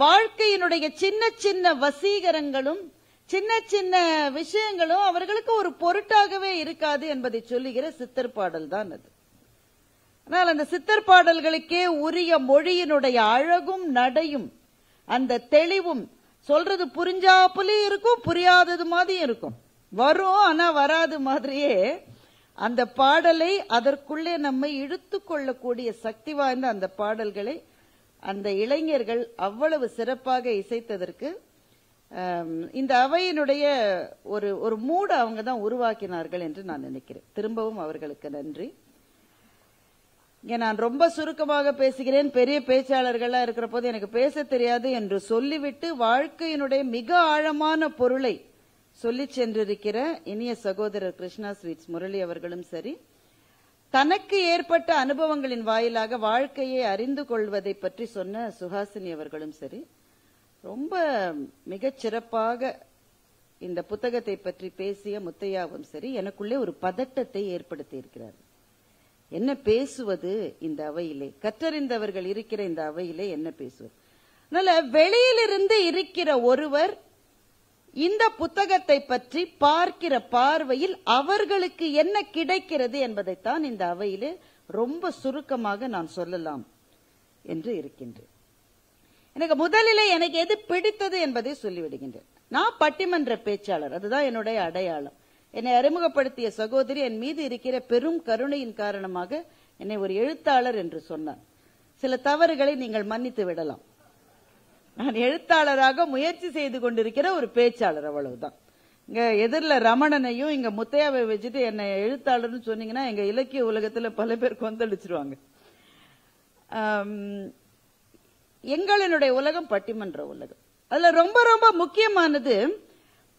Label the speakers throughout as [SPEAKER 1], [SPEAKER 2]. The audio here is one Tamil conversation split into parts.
[SPEAKER 1] வாழ்க்கையினுடைய சின்ன சின்ன வசீகரங்களும் சின்ன சின்ன விஷயங்களும் அவர்களுக்கு ஒரு பொருட்டாகவே இருக்காது என்பதை சொல்லுகிற சித்தர் பாடல் தான் அது. ஆனால் அந்த சித்தர் பாடல்களுக்கே உரிய மொழியினுடைய அழகும் நடையும் அந்த தெளிவும் சொல்றது புரிஞ்சாப்புலயும் இருக்கும், புரியாதது மாதிரியும் இருக்கும். வரும் ஆனா வராது மாதிரியே அந்த பாடலை அதற்குள்ளே நம்மை இழுத்து கொள்ளக்கூடிய சக்தி வாய்ந்த அந்த பாடல்களை அந்த இளைஞர்கள் அவ்வளவு சிறப்பாக இசைத்ததற்கு இந்த அவையினுடைய ஒரு மூட அவங்க தான் உருவாக்கினார்கள் என்று நான் நினைக்கிறேன். திரும்பவும் அவர்களுக்கு நன்றி. இங்க நான் ரொம்ப சுருக்கமாக பேசுகிறேன். பெரிய பேச்சாளர்களா இருக்கிற போது எனக்கு பேச தெரியாது என்று சொல்லிவிட்டு வாழ்க்கையினுடைய மிக ஆழமான பொருளை சொல்லி சென்றிருக்கிற இனிய சகோதரர் கிருஷ்ணா ஸ்வீட்ஸ் முரளி அவர்களும் சரி, தனக்கு ஏற்பட்ட அனுபவங்களின் வாயிலாக வாழ்க்கையை அறிந்து கொள்வதை பற்றி சொன்ன சுஹாசினி அவர்களும் சரி, ரொம்ப மிகச் சிறப்பாக இந்த புத்தகத்தை பற்றி பேசிய முத்தையாவும் சரி, எனக்குள்ளே ஒரு பதட்டத்தை ஏற்படுத்தி இருக்கிறார். என்ன பேசுவது இந்த அவையிலே, கற்றறிந்தவர்கள் இருக்கிற இந்த அவையிலே என்ன பேசுவது? அதனால வெளியிலிருந்து இருக்கிற ஒருவர் இந்த புத்தகத்தை பற்றி பார்க்கிற பார்வையில் அவர்களுக்கு என்ன கிடைக்கிறது என்பதைத்தான் இந்த அவையிலே ரொம்ப சுருக்கமாக நான் சொல்லலாம் என்று இருக்கின்றேன். எனக்கு முதலிலே எனக்கு எது பிடித்தது என்பதை சொல்லிவிடுகின்றேன். நான் பட்டிமன்ற பேச்சாளர், அதுதான் என்னுடைய அடையாளம். என்னை அறிமுகப்படுத்திய சகோதரி என் மீது இருக்கிற பெரும் கருணையின் காரணமாக என்னை ஒரு எழுத்தாளர் என்று சொன்னார். சில தவறுகளை நீங்கள் மன்னித்து விடலாம். நான் எழுத்தாளராக முயற்சி செய்து கொண்டிருக்கிற ஒரு பேச்சாளர், அவ்வளவுதான். இங்க எதிரில் ரமணனையும் இங்க முத்தையாவை வச்சுட்டு என்னை எழுத்தாளர்னு சொன்னீங்கன்னா எங்க இலக்கிய உலகத்துல பல பேர் கொந்தளிச்சிருவாங்க. எங்களினுடைய உலகம் பட்டிமன்ற உலகம். அதுல ரொம்ப ரொம்ப முக்கியமானது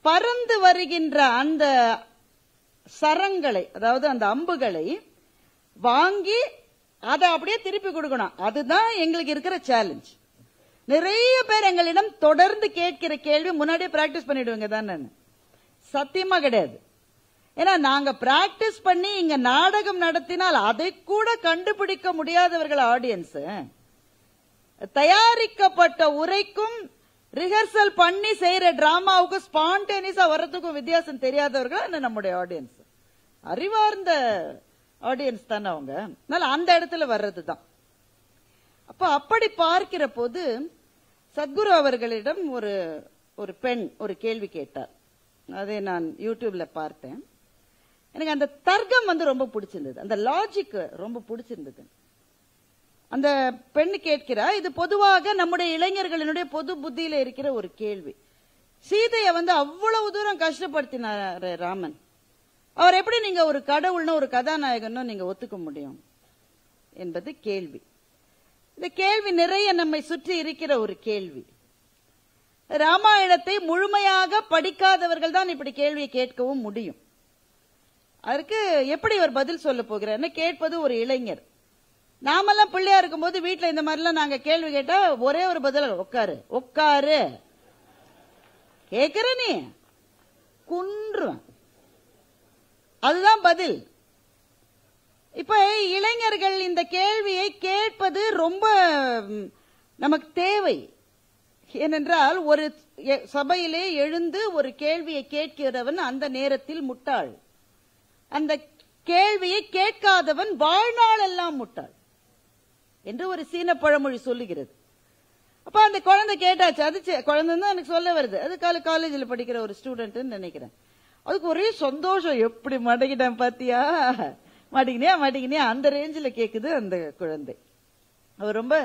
[SPEAKER 1] பறந்து வருகின்ற அந்த சரங்களை, அதாவது அந்த அம்புகளை வாங்கி அதை அப்படியே திருப்பி கொடுக்கணும். அதுதான் எங்களுக்கு இருக்கிற சேலஞ்ச். நிறைய பேர் எங்களிடம் தொடர்ந்து கேட்கிற கேள்வி முன்னாடியே பிராக்டிஸ் பண்ணிடுவீங்க தான். சத்தியமா கிடையாது. ஏன்னா நாங்க பிராக்டிஸ் பண்ணி இங்க நாடகம் நடத்தினால் அதை கூட கண்டுபிடிக்க முடியாதவர்கள் ஆடியன்ஸ். தயாரிக்கப்பட்ட உரைக்கும் ரிஹர்சல் பண்ணி செய்யற டிராமாவுக்கும் ஸ்பான்டேனியஸா வர்றதுக்கும் வித்தியாசம் தெரியாதவர்கள் நம்முடைய ஆடியன்ஸ். அறிவார்ந்த ஆடியன்ஸ் தானே அவங்க. அதனால அந்த இடத்துல வர்றதுதான். அப்ப அப்படி பார்க்கிற போது சத்குரு அவர்களிடம் ஒரு பெண் ஒரு கேள்வி கேட்டார். அதை நான் யூடியூப்ல பார்த்தேன். எனக்கு அந்த தர்க்கம் ரொம்ப பிடிச்சிருந்தது, அந்த லாஜிக் ரொம்ப பிடிச்சிருந்தது. அந்த பெண் கேட்கிறா, இது பொதுவாக நம்முடைய இளைஞர்களினுடைய பொது புத்தியில இருக்கிற ஒரு கேள்வி. சீதையை அவ்வளவு தூரம் கஷ்டப்படுத்தினார் ராமன், அவர் எப்படி நீங்க ஒரு கடவுள்னு ஒரு கதாநாயகனும் நீங்க ஒத்துக்க முடியும் என்பது கேள்வி. இந்த கேள்வி நிறைய நம்மை சுற்றி இருக்கிற ஒரு கேள்வி. ராமாயணத்தை முழுமையாக படிக்காதவர்கள் தான் இப்படி கேள்வியை கேட்கவும் முடியும். அதற்கு எப்படி இவர் பதில் சொல்ல போகிறார் கேட்பது ஒரு இளைஞர். நாமெல்லாம் பிள்ளையா இருக்கும் போது வீட்டுல இந்த மாதிரிலாம் நாங்க கேள்வி கேட்டா ஒரே ஒரு பதில், உட்காரு உட்காரு. கேக்குற நீ குன்றுவேன், அதுதான் பதில். இப்ப இளைஞர்கள் இந்த கேள்வியை கேட்பது ரொம்ப நமக்கு தேவை. ஏனென்றால் ஒரு சபையிலே எழுந்து ஒரு கேள்வியை கேட்கிறவன் அந்த நேரத்தில் முட்டாள், அந்த கேள்வியை கேட்காதவன் வாழ்நாள் எல்லாம் முட்டாள் என்று ஒரு சீன பழமொழி சொல்லுகிறது. அப்ப அந்த குழந்தை கேட்டாச்சு, அது குழந்தை தான் எனக்கு சொல்ல வருது, அது காலேஜில் படிக்கிற ஒரு ஸ்டூடெண்ட் நினைக்கிறேன். அதுக்கு ஒரே சந்தோஷம், எப்படி மடங்கிட்டேன் பாத்தியா, மாட்டிக்கினியா அந்த ரேஞ்சில் கேக்குது அந்த குழந்தை. அவர் ரொம்ப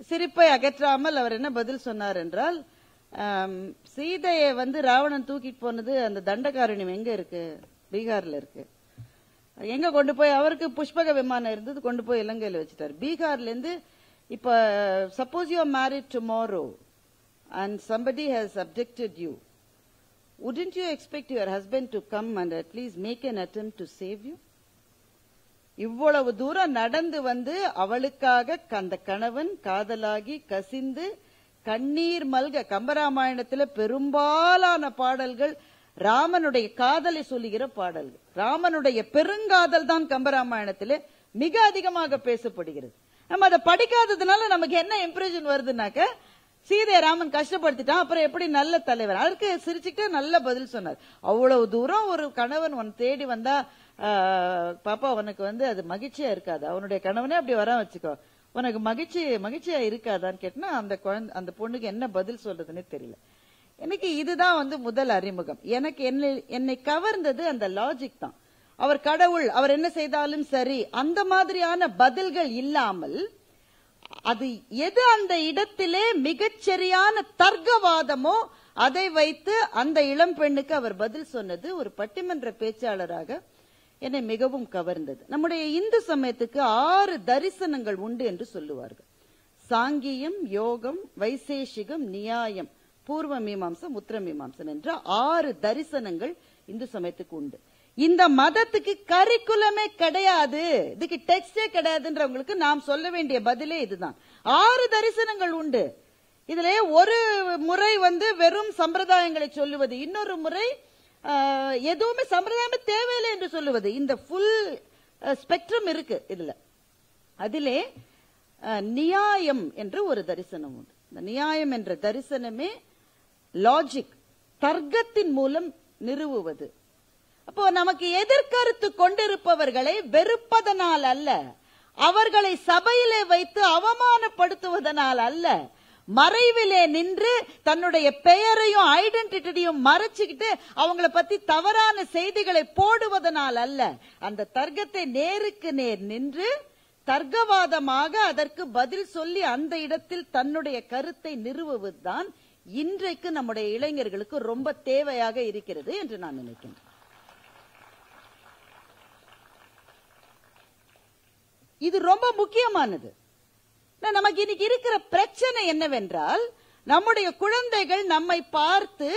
[SPEAKER 1] சிரிப்பை அகற்றாமல் அவர் என்ன பதில் சொன்னார் என்றால், சீதையை ராவணன் தூக்கிட்டு போனது அந்த தண்டகாரண்யம் எங்க இருக்கு, பீகார்ல இருக்கு. எங்க கொண்டு போய், அவருக்கு புஷ்பக விமானம் இருந்தது, கொண்டு போய் இலங்கையில வச்சுட்டாரு. பீகார்ல இருந்து இப்ப suppose you are married tomorrow and somebody has abducted you, wouldn't you expect your husband to come and at least make an attempt to save you? இவ்வளவு தூரம் நடந்து அவளுக்காக அந்த கணவன் காதலாகி கசிந்து கண்ணீர் மல்க, கம்பராமாயணத்தில் பெரும்பாலான பாடல்கள் ராமனுடைய காதலை சொல்லுகிற பாடல்கள். ராமனுடைய பெருங்காதல் தான் கம்பராமாயணத்தில் மிக அதிகமாக பேசப்படுகிறது. நம்ம அதை படிக்காததுனால நமக்கு என்ன இம்ப்ரெஷன் வருதுனாக்க, சீதையை ராமன் கஷ்டப்படுத்திட்டான், அப்புறம் எப்படி நல்ல தலைவர்? அதற்கு சிரிச்சுக்கிட்டே நல்ல பதில் சொன்னார். அவ்வளவு தூரம் ஒரு கணவன் உன் தேடி வந்தா பாப்பா உனக்கு அது மகிழ்ச்சியா இருக்காது, அவனுடைய கணவனே அப்படி வர வச்சுக்கோ, உனக்கு மகிழ்ச்சியா இருக்காதான்னு கேட்டா அந்த பொண்ணுக்கு என்ன பதில் சொல்றதுன்னு தெரியல. எனக்கு இதுதான் முதல் அறிமுகம். எனக்கு என்னை கவர்ந்தது அந்த லாஜிக் தான். அவர் கடவுள், அவர் என்ன செய்தாலும் சரி, அந்த மாதிரியான பதில்கள் இல்லாமல் அது எது அந்த இடத்திலே மிகச்சரியான தர்க்கவாதமோ அதை வைத்து அந்த இளம் பெண்ணுக்கு அவர் பதில் சொன்னது ஒரு பட்டிமன்ற பேச்சாளராக என்னை மிகவும் கவர்ந்தது. நம்முடைய இந்து சமயத்துக்கு 6 தரிசனங்கள் உண்டு என்று சொல்லுவார்கள். சாங்கியம், யோகம், வைசேஷிகம், நியாயம், பூர்வ மீமாம்சம், உத்தர மீமாம்சம் என்ற 6 தரிசனங்கள் இந்து சமயத்துக்கு உண்டு. இந்த மதத்துக்கு கரிக்குலமே கிடையாது, இதுக்கு டெக்ஸ்டே கிடையாதுன்றவங்களுக்கு நாம் சொல்ல வேண்டிய பதிலே இதுதான். 6 தரிசனங்கள் உண்டு. இதுல ஒரு முறை வெறும் சம்பிரதாயங்களை சொல்லுவது, இன்னொரு முறை எதுவுமே சம்பிரதாயமே தேவையில்லை என்று சொல்லுவது. இந்த ஃபுல் ஸ்பெக்ட்ரம் இருக்கு இதுல. அதிலே நியாயம் என்று ஒரு தரிசனம் உண்டு. இந்த நியாயம் என்ற தரிசனமே லாஜிக், தர்க்கத்தின் மூலம் நிறுவுவது. அப்போ நமக்கு எதிர்கருத்து கொண்டிருப்பவர்களை வெறுப்பதனால் அல்ல, அவர்களை சபையிலே வைத்து அவமானப்படுத்துவதனால் அல்ல, மறைவிலே நின்று தன்னுடைய பெயரையும் ஐடென்டிட்டியும் மறைச்சுக்கிட்டு அவங்கள பத்தி தவறான செய்திகளை போடுவதனால் அல்ல, அந்த தர்க்கத்தை நேருக்கு நேர் நின்று தர்க்கவாதமாக அதற்கு பதில் சொல்லி அந்த இடத்தில் தன்னுடைய கருத்தை நிறுவுவதுதான் இன்றைக்கு நம்முடைய இளைஞர்களுக்கு ரொம்ப தேவையாக இருக்கிறது என்று நான் நினைக்கிறேன். இது ரொம்ப முக்கியமானது. நமக்கு இன்னைக்கு இருக்கிற பிரச்சனை என்னவென்றால், நம்முடைய குழந்தைகள் நம்மை பார்த்து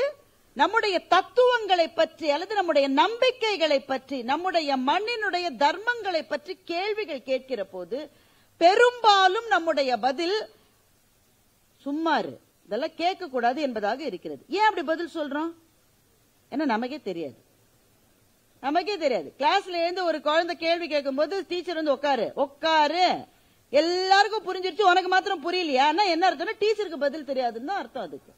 [SPEAKER 1] நம்முடைய தத்துவங்களை பற்றி அல்லது நம்முடைய நம்பிக்கைகளை பற்றி, நம்முடைய மண்ணினுடைய தர்மங்களை பற்றி கேள்விகள் கேட்கிற போது பெரும்பாலும் நம்முடைய பதில் சும்மாரு, இதெல்லாம் கேட்க கூடாது என்பதாக இருக்கிறது. ஏன் அப்படி பதில் சொல்றோம்? ஏன்னா நமக்கே தெரியாது. கிளாஸ்ல இருந்து ஒரு குழந்தை கேள்வி கேட்கும் போது டீச்சர் உட்காரு எல்லாருக்கும் புரிஞ்சிருச்சு, உனக்கு மாத்திரம் புரியலையா? என்ன அர்த்தம்? டீச்சருக்கு பதில் தெரியாதுன்னு அர்த்தம் அதுக்கு.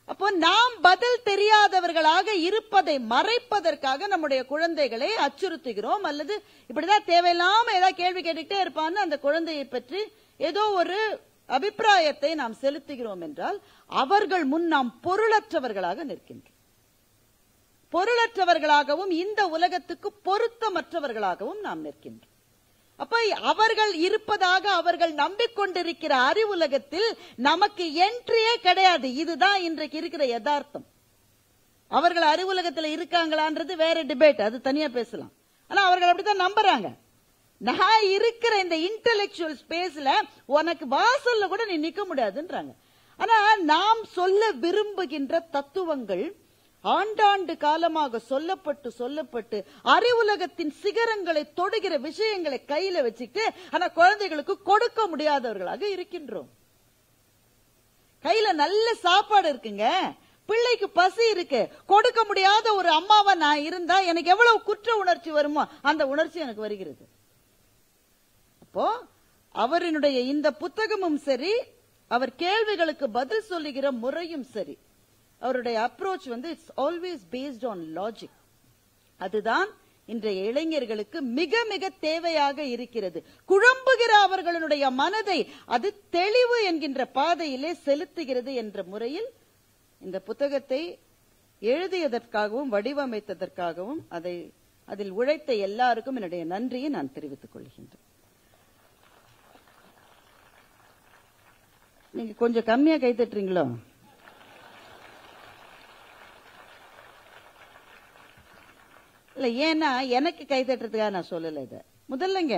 [SPEAKER 1] அப்போ நாம் பதில் தெரியாதவர்களாக இருப்பதை மறைப்பதற்காக நம்முடைய குழந்தைகளை அச்சுறுத்துகிறோம், அல்லது இப்படிதான் தேவையில்லாம ஏதாவது கேள்வி கேட்டுக்கிட்டே இருப்பான்னு அந்த குழந்தையை பற்றி ஏதோ ஒரு அபிப்பிராயத்தை நாம் செலுத்துகிறோம் என்றால் அவர்கள் முன் நாம் பொருளற்றவர்களாக நிற்கின்றோம். பொருளற்றவர்களாகவும் இந்த உலகத்துக்கு பொருத்தமற்றவர்களாகவும் நாம் நிற்கின்றோம். அப்ப அவர்கள் இருப்பதாக அவர்கள் நம்பிக்கொண்டிருக்கிற அறிவுலகத்தில் நமக்கு என்ட்ரியே கிடையாது. இதுதான் இன்றைக்கு இருக்கிற யதார்த்தம். அவர்கள் அறிவுலகத்தில் இருக்காங்களான்றது வேற டிபேட், அது தனியா பேசலாம். ஆனா அவர்கள் அப்படித்தான் நம்புறாங்க. நான் இருக்கிற இந்த இன்டெலெக்சுவல் ஸ்பேஸ்ல உனக்கு வாசல்ல கூட நீ நிக்க முடியாதுன்றாங்க. ஆனா நாம் சொல்ல விரும்புகின்ற தத்துவங்கள் ஆண்டாண்டு காலமாக சொல்லப்பட்டு அறிவுலகத்தின் சிகரங்களை தொடுகிற விஷயங்களை கையில வச்சுட்டு ஆனா குழந்தைகளுக்கு கொடுக்க முடியாதவர்களாக இருக்கின்றோம். கையில நல்ல சாப்பாடு இருக்குங்க, பிள்ளைக்கு பசி இருக்கு, கொடுக்க முடியாத ஒரு அம்மாவா நான் இருந்தா எனக்கு எவ்வளவு குற்ற உணர்ச்சி வருமோ அந்த உணர்ச்சி எனக்கு வருகிறது. அப்போ அவரினுடைய இந்த புத்தகமும் சரி, அவர் கேள்விகளுக்கு பதில் சொல்லுகிற முறையும் சரி, அவருடைய approach it's always based on logic. அதுதான் இன்றைய இளைஞர்களுக்கு மிக மிக தேவையாக இருக்கிறது. குழம்புகிற அவர்களுடைய மனதை அது தெளிவு என்கின்ற பாதையிலே செலுத்துகிறது என்ற முறையில் இந்த புத்தகத்தை எழுதியதற்காகவும் வடிவமைத்ததற்காகவும் அதில் உழைத்த எல்லாருக்கும் என்னுடைய நன்றியை நான் தெரிவித்துக் கொள்கின்றேன். நீங்க கொஞ்சம் கம்மியா கைத்தட்டுறீங்களோ? இல்ல, ஏன்னா எனக்கு கைத்தட்டுறதுக்காக நான் சொல்லல. இத முதல்லங்க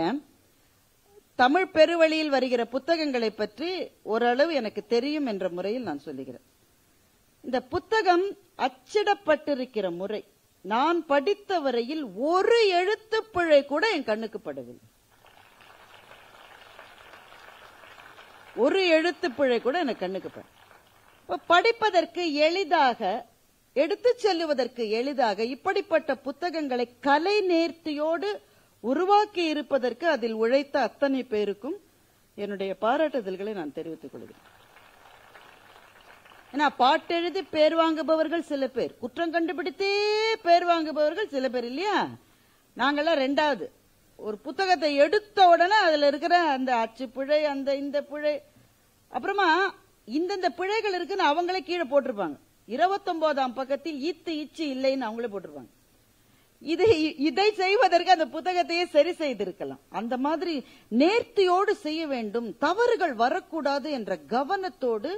[SPEAKER 1] தமிழ் பெருவழியில் வருகிற புத்தகங்களை பற்றி ஓரளவு எனக்கு தெரியும் என்ற முறையில் நான் சொல்லுகிறேன். இந்த புத்தகம் அச்சிடப்பட்டிருக்கிற முறை நான் படித்த வரையில் ஒரு எழுத்துப்பிழை கூட என் கண்ணுக்கு படவில்லை. ஒரு எழுத்துப்பிழை கூட எனக்கு கண்ணுக்கு பட. படிப்பதற்கு எளிதாக, எடுத்துச் செல்லுவதற்கு எளிதாக இப்படிப்பட்ட புத்தகங்களை கலை நேர்த்தியோடு உருவாக்கி இருப்பதற்கு அதில் உழைத்த அத்தனை பேருக்கும் என்னுடைய பாராட்டுதல்களை நான் தெரிவித்துக் கொள்கிறேன். ஏன்னா பாட்டு எழுதி பேர் வாங்குபவர்கள் சில பேர், குற்றம் கண்டுபிடித்தே பேர் வாங்குபவர்கள் சில பேர் இல்லையா? நாங்கெல்லாம் ரெண்டாவது. ஒரு புத்தகத்தை எடுத்த உடனே அதுல இருக்கிற அந்த அச்சு பிழை, அந்த இந்த பிழை, அப்புறமா இந்தந்த பிழைகள் இருக்குன்னு அவங்களே கீழே போட்டிருப்பாங்க. 29ஆம் பக்கத்தில் ஈத்து இச்சு இல்லைன்னு அவங்களே போட்டிருப்பாங்க. இதை செய்வதற்கு அந்த புத்தகத்தையே சரி செய்திருக்கலாம். அந்த மாதிரி நேர்த்தியோடு செய்ய வேண்டும், தவறுகள் வரக்கூடாது என்ற கவனத்தோடு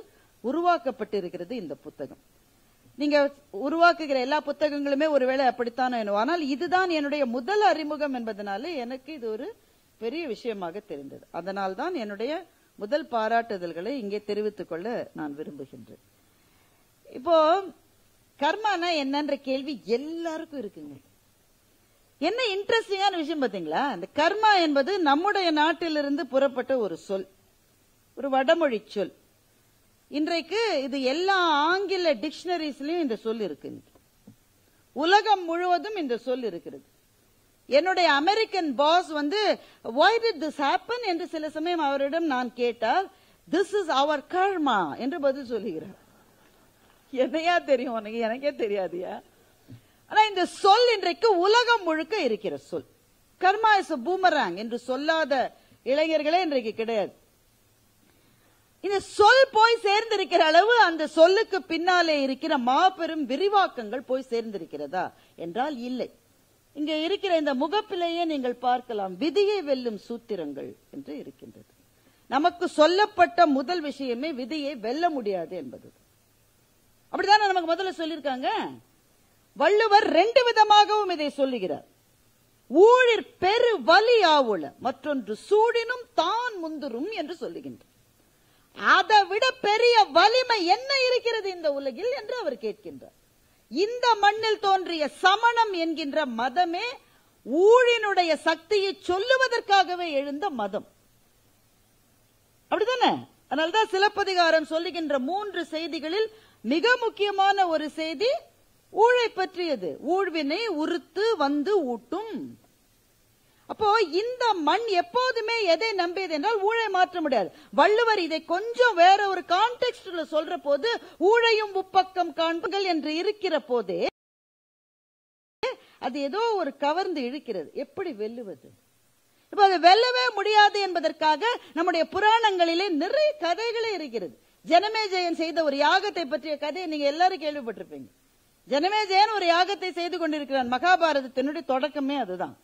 [SPEAKER 1] உருவாக்கப்பட்டிருக்கிறது இந்த புத்தகம். நீங்க உருவாக்குகிற எல்லா புத்தகங்களுமே ஒருவேளை அப்படித்தான் வேணும். ஆனால் இதுதான் என்னுடைய முதல் அறிமுகம் என்பதனால எனக்கு இது ஒரு பெரிய விஷயமாக தெரிந்தது. அதனால்தான் என்னுடைய முதல் பாராட்டுதல்களை இங்கே தெரிவித்துக் கொள்ள நான் விரும்புகின்றேன். இப்போ கர்மானா என்னன்ற கேள்வி எல்லாருக்கும் இருக்குங்க. என்ன இன்ட்ரெஸ்டிங்கான விஷயம் பாத்தீங்களா? இந்த கர்மா என்பது நம்முடைய நாட்டிலிருந்து புறப்பட்ட ஒரு சொல், ஒரு வடமொழி சொல். இன்றைக்கு இது எல்லா ஆங்கில டிக்ஷனரிஸ்லயும் இந்த சொல் இருக்கு. உலகம் முழுவதும் இந்த சொல் இருக்கிறது. என்னுடைய American boss why did this happen என்று சில சமயம் அவரிடம் நான் கேட்டால், this is our karma என்று பதில் சொல்லுகிறார். என்னையா தெரியும் உனக்கு? எனக்கே தெரியாதியா? ஆனா இந்த சொல் இன்றைக்கு உலகம் முழுக்க இருக்கிற சொல். கர்மா இஸ் a boomerang என்று சொல்லாத இளைஞர்களே இன்றைக்கு கிடையாது. இந்த சொல் போய் சேர்ந்திருக்கிற அளவு அந்த சொல்லுக்கு பின்னாலே இருக்கிற மாபெரும் விரிவாக்கங்கள் போய் சேர்ந்திருக்கிறதா என்றால் இல்லை. இங்க இருக்கிற இந்த முகப்பிலேயே நீங்கள் பார்க்கலாம், விதியை வெல்லும் சூத்திரங்கள் என்று இருக்கின்றது. நமக்கு சொல்லப்பட்ட முதல் விஷயமே விதியை வெல்ல முடியாது என்பது. அப்படித்தானே நமக்கு முதல்ல சொல்லியிருக்காங்க. வள்ளுவர் 2 விதமாகவும் இதை சொல்லுகிறார். ஊழிற் பெரு வலி ஆவுள, மற்றொன்று சூடினும் தான் முந்துரும் என்று சொல்லுகின்றார். அதை விட பெரிய வலிமை என்ன இருக்கிறது இந்த உலகில் என்று அவர் கேட்கின்றார். இந்த மண்ணில் தோன்றிய சமணம் என்கின்ற மதமே ஊழினுடைய சக்தியை சொல்லுவதற்காகவே எழுந்த மதம். அப்படித்தானே? அதனால்தான் சிலப்பதிகாரம் சொல்லுகின்ற 3 செய்திகளில் மிக முக்கியமான ஒரு செய்தி ஊழை பற்றியது. ஊழ்வினை உறுத்து வந்து ஊட்டும். அப்போ இந்த மண் எப்போதுமே எதை நம்பியது என்றால் ஊழை மாற்ற முடியாது. வள்ளுவர் இதை கொஞ்சம் வேற ஒரு கான்டெக்ஸ்ட்ல சொல்ற போது, ஊழையும் உப்பக்கம் காண்புகள் என்று இருக்கிற போதே அது ஏதோ ஒரு கவர்ந்து இழுக்கிறது. எப்படி வெல்லுவது? இப்ப அது வெல்லவே முடியாது என்பதற்காக நம்முடைய புராணங்களிலே நிறைய கதைகளே இருக்கிறது. ஜனமேஜயன் செய்த ஒரு யாகத்தை பற்றிய கதையை நீங்க எல்லாரும் கேள்விப்பட்டிருப்பீங்க. ஜனமேஜயன் ஒரு யாகத்தை செய்து கொண்டிருக்கிறான். மகாபாரதத்தினுடைய தொடக்கமே அதுதான்.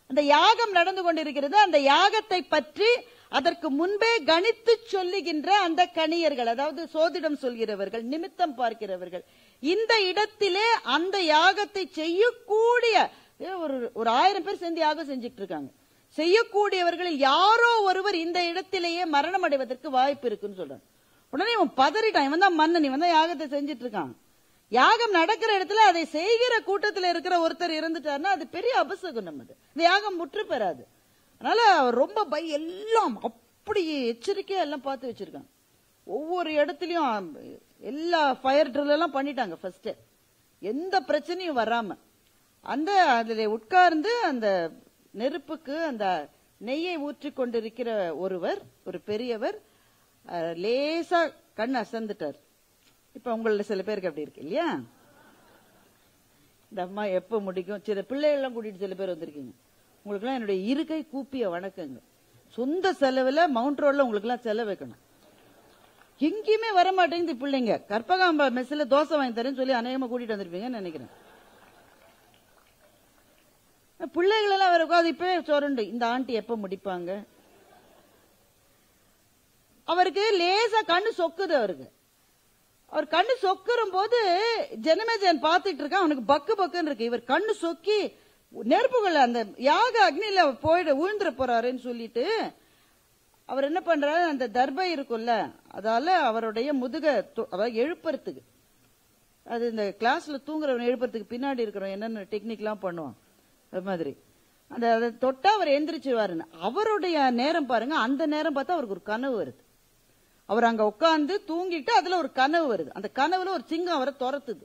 [SPEAKER 1] அந்த யாகம் நடந்து கொண்டிருக்கிறது. அந்த யாகத்தை பற்றி அதற்கு முன்பே கணித்து சொல்லுகின்ற அந்த கணியர்கள், அதாவது சோதிடம் சொல்கிறவர்கள், நிமித்தம் பார்க்கிறவர்கள், இந்த இடத்திலே அந்த யாகத்தை செய்யக்கூடிய ஒரு 1000 பேர் சேர்ந்து யாகம் செஞ்சுட்டு இருக்காங்க. செய்யக்கூடியவர்களில் யாரோ ஒருவர் இந்த இடத்திலேயே மரணம் அடைவதற்கு வாய்ப்பு இருக்குன்னு சொல்றாங்க. உடனே இவன் பதறிட்டான். இவன் தான் மன்னன், இவன் தான் யாகத்தை செஞ்சிட்டு இருக்கான். யாகம் நடக்கிற இடத்துல அதை செய்கிற கூட்டத்தில் இருக்கிற ஒருத்தர் இறந்துட்டாருன்னா அது பெரிய அபசகுனம். அது இந்த யாகம் முற்று பெறாது. அதனால ரொம்ப எல்லாம் அப்படி எச்சரிக்கையா எல்லாம் பார்த்து வச்சிருக்காங்க. ஒவ்வொரு இடத்துலயும் எல்லா ஃபயர் ட்ரில் எல்லாம் பண்ணிட்டாங்க. ஃபர்ஸ்ட் எந்த பிரச்சனையும் வராம அதுல உட்கார்ந்து அந்த நெருப்புக்கு அந்த நெய்யை ஊற்றி கொண்டிருக்கிற ஒருவர், ஒரு பெரியவர், லேசா கண் அசந்துட்டார். இப்ப உங்கள சில பேருக்கு அப்படி இருக்கு இல்லையா? இந்த அம்மா எப்ப முடிக்கும்? சில பிள்ளைகள்லாம் கூட்டிட்டு சில பேர் வந்திருக்கீங்க. உங்களுக்கு எல்லாம் என்னுடைய இருக்கை கூப்பிய வணக்கங்க. சொந்த செலவுல மவுண்ட் ரோட்ல உங்களுக்கு எல்லாம் செலவு வைக்கணும். எங்கேயுமே வர மாட்டேங்குது பிள்ளைங்க. கற்பகாம்பா மெஸ்ல தோசை வாங்கி தரேன்னு சொல்லி அநேகமா கூட்டிட்டு வந்திருப்பீங்கன்னு நினைக்கிறேன். பிள்ளைகள் எல்லாம் வேற உட்காந்து இப்பவே சொரண்டு, இந்த ஆண்டி எப்ப முடிப்பாங்க? அவருக்கு லேசா கண்ணு சொக்குது. அவர் கண்ணு சொக்குற போது ஜனமேஜயன் பார்த்துட்டு இருக்கான். அவனுக்கு பக்கு பக்குன்னு இருக்கு. இவர் கண்ணு சொக்கி நெருப்புகள் அந்த யாக அக்னியில போயிட உழுந்துட போறாருன்னு சொல்லிட்டு அவர் என்ன பண்றாரு, அந்த தர்பை இருக்குல்ல, அதால அவருடைய முதுக எழுப்புறதுக்கு, அது இந்த கிளாஸ்ல தூங்குறவன் எழுப்புறதுக்கு பின்னாடி இருக்கிறவன் என்னென்ன டெக்னிக் எல்லாம் பண்ணுவான், அது மாதிரி அதை தொட்டா அவர் எந்திரிச்சுவாருன்னு. அவருடைய நேரம் பாருங்க. அந்த நேரம் பார்த்தா அவருக்கு ஒரு கனவு வருது. அவர் அங்க உட்கார்ந்து தூங்கிட்டு அதுல ஒரு கனவு வருது. அந்த கனவுல ஒரு சிங்கம் அவரை துரத்துது.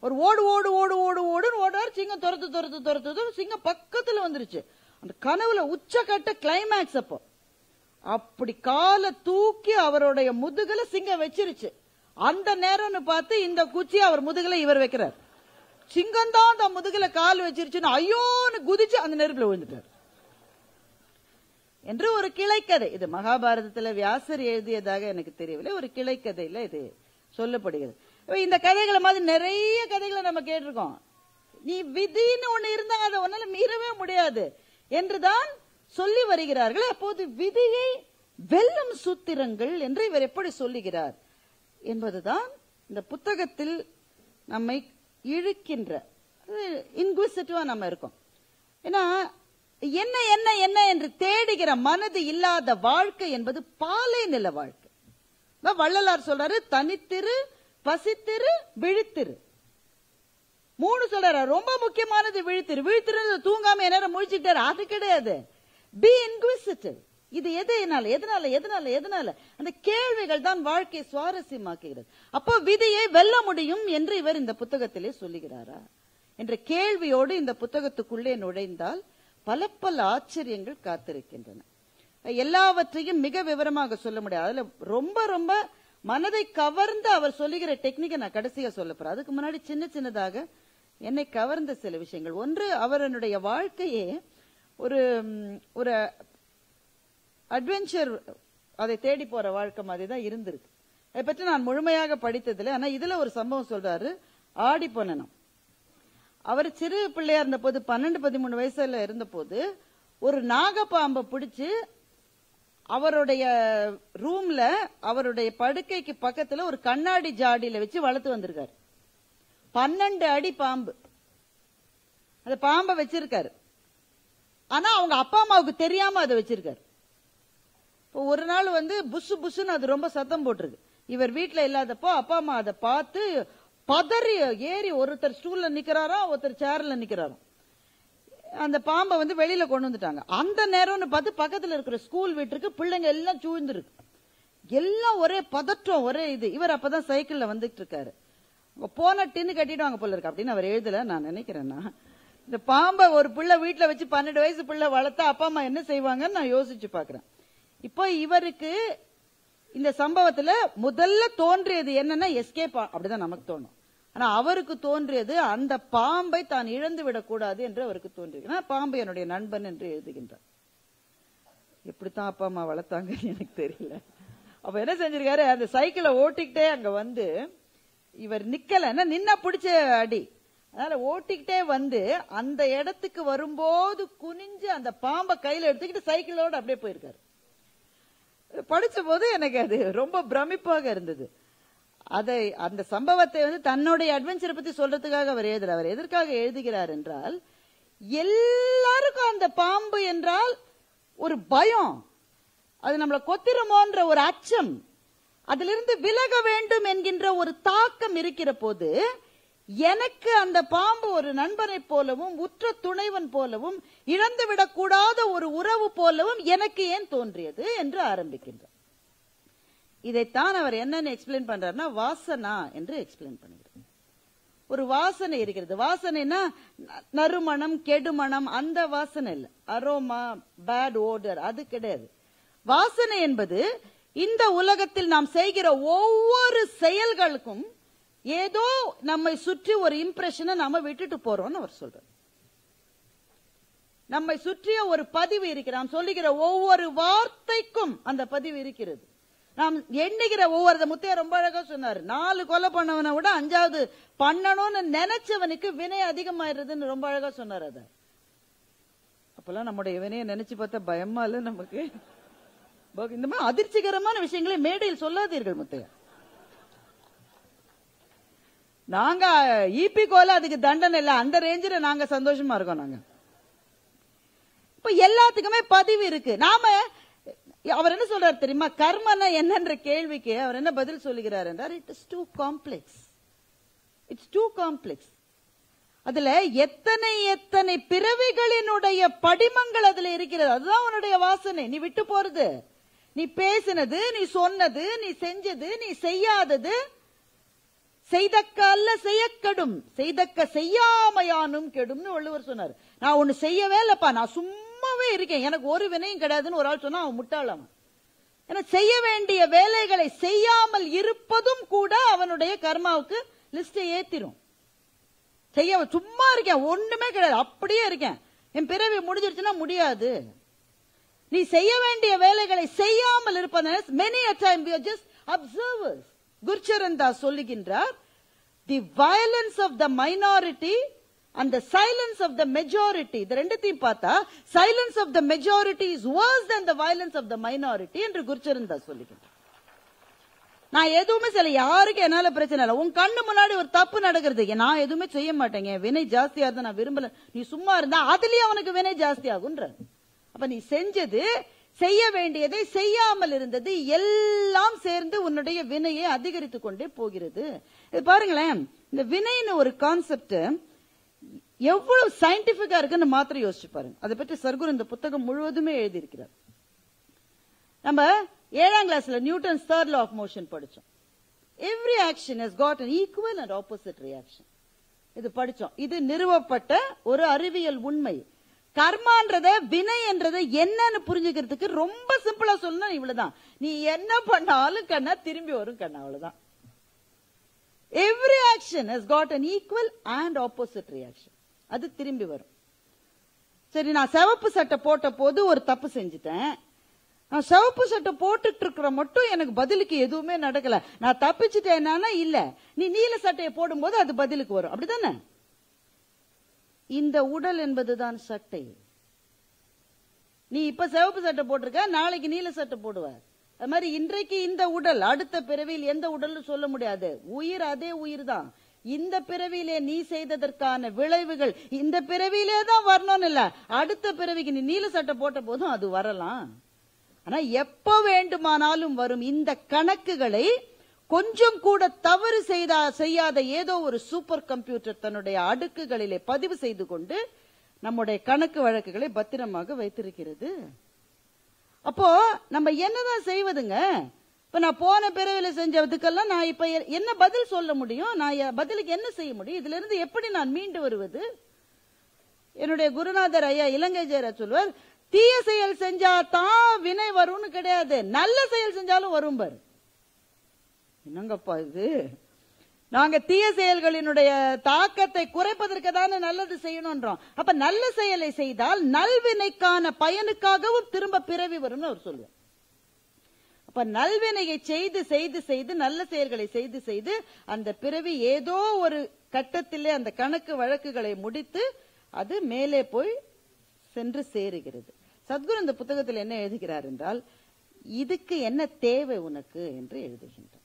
[SPEAKER 1] ஒரு ஓடு ஓடு ஓடு ஓடு ஓடுன்னு ஓடுவார். சிங்கம் துரத்து சிங்கம் பக்கத்துல வந்துருச்சு. அந்த கனவுல உச்சக்கட்ட கிளைமேக்ஸ். அப்படி காலை தூக்கி அவருடைய முதுகுல சிங்கம் வச்சிருச்சு. அந்த நேரம்னு பார்த்து இந்த குச்சி அவர் முதுகுல இவர் வைக்கிறார். சிங்கம் தான் அந்த முதுகுல கால் வச்சிருச்சுன்னு ஐயோன்னு குதிச்சு அந்த நெருப்புல விழுந்துட்டார் என்று ஒரு கிளைக்கதை. இது மகாபாரதத்துல வியாசர் எழுதியதாக எனக்கு தெரியவில்லை. ஒரு கிளைக்கதையில இது சொல்லப்படுகிறது. இந்த கதைகளை மாதிரி நிறைய கதைகளை நம்ம கேட்டிருக்கோம். நீ விதின்னு ஒண்ணு இருந்தா அதை ஒன்னால மீறவே முடியாது என்றுதான் சொல்லி வருகிறார்கள். அப்போது விதியை வெல்லும் சூத்திரங்கள் என்று இவர் எப்படி சொல்லுகிறார் என்பதுதான் இந்த புத்தகத்தில் நம்மை இழுக்கின்ற இன்குவிசிட்டிவா நம்ம இருக்கோம். ஏன்னா என்ன என்ன என்ன என்று தேடுகிற மனது இல்லாத வாழ்க்கை என்பது பாலை நில வாழ்க்கை. வள்ளலார் சொல்றாரு, தனித்திரு, பசித்திரு, விழித்திரு. 3 சொல்றாரு. ரொம்ப முக்கியமானது விழித்திரு. விழித்திரு தூங்காம நேரம் முழிச்சுட்டாரு, அது கிடையாது. பி இன்குவிசிட்டிவ். இது எதனால அந்த கேள்விகள் தான் வாழ்க்கையை சுவாரஸ்யமாக்குகிறது. அப்போ விதியை வெல்ல முடியும் என்று இவர் இந்த புத்தகத்திலே சொல்லுகிறாரா என்ற கேள்வியோடு இந்த புத்தகத்துக்குள்ளே நுழைந்தால் பல ஆச்சரியங்கள் காத்திருக்கின்றன. எல்லாவற்றையும் மிக விவரமாக சொல்ல முடியாது. அதுல ரொம்ப ரொம்ப மனதை கவர்ந்து அவர் சொல்லுகிற டெக்னிக்கை நான் கடைசியா சொல்ல போறேன். அதுக்கு முன்னாடி சின்னதாக என்னை கவர்ந்த சில விஷயங்கள். ஒன்று, அவருடைய வாழ்க்கையே ஒரு ஒரு அட்வென்ச்சர், அதை தேடி போற வாழ்க்கை மாதிரி தான் இருந்திருக்கு. அதை பற்றி நான் முழுமையாக படித்ததில்லை. ஆனா இதுல ஒரு சம்பவம் சொல்றாரு. ஆடி பொன்னனம் அவர் சிறு பிள்ளையா இருந்த போது 12-13 வயசுல இருந்த போது ஒரு நாகப்பாம்பை பிடிச்சு அவருடைய ரூம்ல அவருடைய படுக்கைக்கு பக்கத்துல ஒரு கண்ணாடி ஜாடியில வச்சு வளர்த்து வந்திருக்காரு. 12 அடி பாம்பு. அந்த பாம்பை வச்சிருக்காரு. ஆனா அவங்க அப்பா அம்மாவுக்கு தெரியாம அதை வச்சிருக்காரு. ஒரு நாள் புஷு புஷுன்னு அது ரொம்ப சத்தம் போட்டிருக்கு. இவர் வீட்டுல இல்லாதப்போ அப்பா அம்மா அதை பார்த்து பதறி ஏறி ஒருத்தர் ஸ்டூல்ல நிக்கிறாராம், ஒருத்தர் சேர்ல நிக்கிறாராம். அந்த பாம்பை வெளியில கொண்டு வந்துட்டாங்க. அந்த நேரம்னு பார்த்து பக்கத்துல இருக்கிற ஸ்கூல் வீட்டுக்கு பிள்ளைங்க எல்லாம் சூழ்ந்துருக்கு. எல்லாம் ஒரே பதற்றம், ஒரே இது. இவர் அப்பதான் சைக்கிள்ல வந்துட்டு இருக்காரு. போன டின்னு கட்டிடுவாங்க போல இருக்கு அப்படின்னு அவர் எழுதல. நான் நினைக்கிறேன்னா இந்த பாம்பை ஒரு பிள்ளை வீட்டுல வச்சு 12 வயசு பிள்ளை வளர்த்தா அப்பா அம்மா என்ன செய்வாங்கன்னு நான் யோசிச்சு பாக்குறேன். இப்போ இவருக்கு இந்த சம்பவத்துல முதல்ல தோன்றியது என்னன்னா எஸ்கேப், அப்படிதான் நமக்கு தோணும். ஆனா அவருக்கு தோன்றியது அந்த பாம்பை தான் இழந்து விடக்கூடாது என்று அவருக்கு தோன்றியது. பாம்பு என்னுடைய நண்பன் என்று எழுதுகின்றார். எப்படித்தான் அப்பா அம்மா வளர்த்தாங்கன்னு எனக்கு தெரியல. அப்ப என்ன செஞ்சிருக்காரு, அந்த சைக்கிளை ஓட்டிக்கிட்டே அங்க இவர் நிக்கல, நின்னா பிடிச்ச அடி. அதனால ஓட்டிக்கிட்டே அந்த இடத்துக்கு வரும்போது குனிஞ்சு அந்த பாம்பை கையில எடுத்துக்கிட்டு சைக்கிளோட அப்படியே போயிருக்காரு. படிச்ச போது எனக்கு அது ரொம்ப பிரமிப்பாக இருந்தது. அதை அந்த சம்பவத்தை தன்னுடைய அட்வென்ச்சரை பத்தி சொல்றதுக்காக அவர் எழுதுறார். அவர் எதற்காக எழுதுகிறார் என்றால், எல்லாருக்கும் அந்த பாம்பு என்றால் ஒரு பயம், அது நம்மளை கொத்திரமோன்ற ஒரு அச்சம், அதிலிருந்து விலக வேண்டும் என்கின்ற ஒரு தாக்கம் இருக்கிற போது, எனக்கு அந்த பாம்பு ஒரு நண்பனை போலவும் உற்ற துணைவன் போலவும் இழந்துவிடக்கூடாத ஒரு உறவு போலவும் எனக்கு ஏன் தோன்றியது என்று ஆரம்பிக்கின்றார். இதைத்தான் அவர் என்னன்னு எக்ஸ்பிளைன் பண்றாருன்னா வாசனா என்று எக்ஸ்பிளைன் பண்ணுகிறார். ஒரு வாசனை இருக்கிறது. வாசனைனா நறுமணம், கெடுமணம், அந்த வாசனை இல்ல. அரோமா, பேட் ஓடர், அது கிடையாது. வாசனை என்பது இந்த உலகத்தில் நாம் செய்கிற ஒவ்வொரு செயல்களுக்கும் ஏதோ நம்மை சுற்றி ஒரு இம்ப்ரெஷனை நாம விட்டுட்டு போறோம்னு அவர் சொல்றார். நம்மை சுற்றிய ஒரு பதிவு இருக்கிறது. நாம் சொல்லுகிற ஒவ்வொரு வார்த்தைக்கும் அந்த பதிவு இருக்கிறது. நாம் எண்ணுகிற ஒவ்வொரு, முத்தையா ரொம்ப அழகா சொன்னார், 4 கொலை பண்ணவனை விட 5வது பண்ணணும்னு நினைச்சவனுக்கு வினை அதிகமாயிருதுன்னு ரொம்ப அழகா சொன்னார். அத அப்பெல்லாம் நம்முடைய வினையை நினைச்சு பார்த்தா பயமா இல்ல நமக்கு? இந்த மாதிரி அதிர்ச்சிகரமான விஷயங்களை மேடையில் சொல்லாதீர்கள் முத்தையா. நாங்க ஈபி கோல அதுக்கு தண்டனை இல்ல, அந்த ரேஞ்சில நாங்க சந்தோஷமா இருக்கோம். நாங்க இப்ப எல்லாத்துக்குமே பதிவு இருக்கு. நாம அவர் என்ன சொல்றாரு தெரியுமா, கர்மனா என்னன்ற கேள்விக்கு அவர் என்ன பதில் சொல்லுகிறார் என்றால், it is too complex. It's too complex. அதுல எத்தனை எத்தனை பிறவிகளினுடைய படிமங்கள் அதுல இருக்கிறது. அதுதான் உன்னுடைய வாசனை. நீ விட்டு போறது, நீ பேசினது, நீ சொன்னது, நீ செஞ்சது, நீ செய்யாதது, செய்தக்க அல்ல செய்யக்கெடும், செய்தக்க செய்யாமையானும் கெடும்னு வள்ளுவர் சொன்னார். நான் ஒண்ணு செய்யவே இல்லப்பா, நான் சும்மாவே இருக்கேன், எனக்கு ஒரு வினையும் கிடையாதுன்னு ஒரு ஆள் சொன்னா அவன் முட்டாளாம. ஏன்னா செய்ய வேண்டிய வேலைகளை செய்யாமல் இருப்பதும் கூட அவனுடைய கர்மாவுக்கு லிஸ்ட் ஏத்திரும். செய்ய சும்மா இருக்கேன், ஒண்ணுமே கிடையாது, அப்படியே இருக்கேன், என் பிறவி முடிஞ்சிருச்சுன்னா முடியாது. நீ செய்ய வேண்டிய வேலைகளை செய்யாமல் இருப்பதனால many a time we are just observers. Gurcharan Das சொல்லுகின்றார், the violence of the minority and the silence of the majority, இந்த ரெண்டுத்தையும் பார்த்தா silence of the majority is worse than the violence of the minority என்று குருச்சரன் தாஸ் சொல்லுகின்றார். நான் எதுவுமே செய்யல, யாருக்கு என்னால பிரச்சனை இல்லை. உன் கண்ணு முன்னாடி ஒரு தப்பு நடக்கிறது, நான் எதுவுமே செய்ய மாட்டேங்க, வினை ஜாஸ்தியா இருந்தா நான் விரும்பல, நீ சும்மா இருந்தா அதுலயே அவனுக்கு வினை ஜாஸ்தி ஆகுன்ற. அப்ப நீ செஞ்சது, செய்ய வேண்டியதை செய்யாமல் இருந்தது எல்லாம் சேர்ந்து உன்னுடைய வினையை அதிகரித்து கொண்டே போகிறது. இது பாருங்களேன், இந்த வினைன்னு ஒரு கான்செப்ட் எவ்வளவு சயின்டிபிக்கா இருக்குன்னு மாத்திரம் யோசிச்சு பாருங்க. அதை பற்றி சர்க்குரு இந்த புத்தகம் முழுவதுமே எழுதியிருக்கிறார். நம்ம 7ஆம் கிளாஸ்ல Newton's third law of motion படிச்சோம். Every action has got an equal and opposite reaction. இது படிச்சோம். இது நிறுவப்பட்ட ஒரு அறிவியல் உண்மை. கர்மான்றத, வினை என்றதை என்னன்னு புரிஞ்சுக்கிறதுக்கு ரொம்ப சிம்பிளா சொல்லணும், இவ்வளவுதான். நீ என்ன பண்ணாலும் கண்ணா திரும்பி வரும் கண்ணா, அவ்வளவுதான். Every action has got an equal and opposite reaction. அது திரும்பி வரும். சரி, நான் சிவப்பு சட்டை போட்ட போது ஒரு தப்பு செஞ்சுட்டேன், நான் சிவப்பு சட்டை போட்டுட்டு இருக்கிற மட்டும் எனக்கு பதிலுக்கு எதுவுமே நடக்கல, நான் தப்பிச்சுட்டேன்னா இல்ல, நீ நீல சட்டையை போடும்போது அது பதிலுக்கு வரும், அப்படித்தானே? இந்த உடல் என்பதுதான் சட்டை. நீ இப்ப சிவப்பு சட்டை போட்டிருக்க, நாளைக்கு நீல சட்டை போடுவ. அது மாதிரி இன்றைக்கு இந்த உடல், அடுத்த பிறவியில் எந்த உடல் சொல்ல முடியாது, உயிர் அதே உயிர் தான். இந்த பிறவியிலே நீ செய்ததற்கான விளைவுகள் இந்த பிறவியிலே தான் வரணும்னு இல்ல, அடுத்த பிறவிக்கு நீ நீல சட்டை போட்ட போதும் அது வரலாம். ஆனா எப்ப வேண்டுமானாலும் வரும். இந்த கணக்குகளை கொஞ்சம் கூட தவறு செய்யாத ஏதோ ஒரு சூப்பர் கம்ப்யூட்டர் தன்னுடைய அடுக்குகளிலே பதிவு செய்து கொண்டு நம்முடைய கணக்கு வழக்குகளை பத்திரமாக வைத்திருக்கிறது. அப்போ நம்ம என்னதான் செய்வதுங்க? இப்ப நான் போன பிறவில செஞ்சதுக்கெல்லாம் நான் இப்ப என்ன பதில் சொல்ல முடியும்? நான் பதிலுக்கு என்ன செய்ய முடியும்? இதுல இருந்து எப்படி நான் மீண்டு வருவது? என்னுடைய குருநாதர் ஐயா இலங்கை ஜெயராஜ் சொல்வார், தீய செயல் செஞ்சா தான் வினை வரும்னு கிடையாது, நல்ல செயல் செஞ்சாலும் வரும் பாரு. என்னங்கப்பா இது? நாங்க தீய செயல்களினுடைய தாக்கத்தை குறைப்பதற்கு தானே நல்லது செய்யணும்ன்றோம். அப்ப நல்ல செயலை செய்தால் நல்வினைக்கான பயனுக்காகவும் திரும்ப பிறவி வரும்னு அவர் சொல்லுவார். அப்ப நல்வினையை செய்து செய்து செய்து நல்ல செயல்களை செய்து செய்து அந்த பிறவி ஏதோ ஒரு கட்டத்திலே அந்த கணக்கு வழக்குகளை முடித்து அது மேலே போய் சென்று சேருகிறது. சத்குரு இந்த புத்தகத்தில் என்ன எழுதுகிறார் என்றால், இதுக்கு என்ன தேவை உனக்கு என்று எழுதுகின்றார்.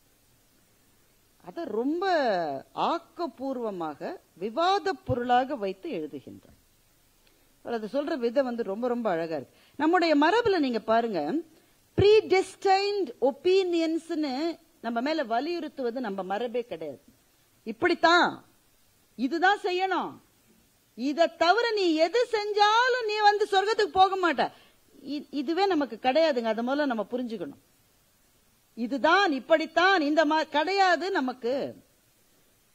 [SPEAKER 1] அதை ரொம்ப ஆக்கப்பூர்வமாக விவாத பொருளாக வைத்து எழுதுகின்றார். அது சொல்ற விதம் ரொம்ப ரொம்ப அழகா இருக்கு. நம்முடைய மரபுல நீங்க பாருங்க, ப்ரீடெஸ்டைன்ட் ஒப்பீனியன்ஸ்னு நம்ம மேல வலியுறுத்துவது நம்ம மரபே கிடையாது. இப்படித்தான், இதுதான் செய்யணும், இதை தவிர நீ எது செஞ்சாலும் நீ சொர்க்கத்துக்கு போக மாட்ட, இதுவே நமக்கு கிடையாதுங்க. அதை முதல்ல நம்ம புரிஞ்சுக்கணும். இதுதான், இப்படித்தான், இந்த கிடையாது நமக்கு.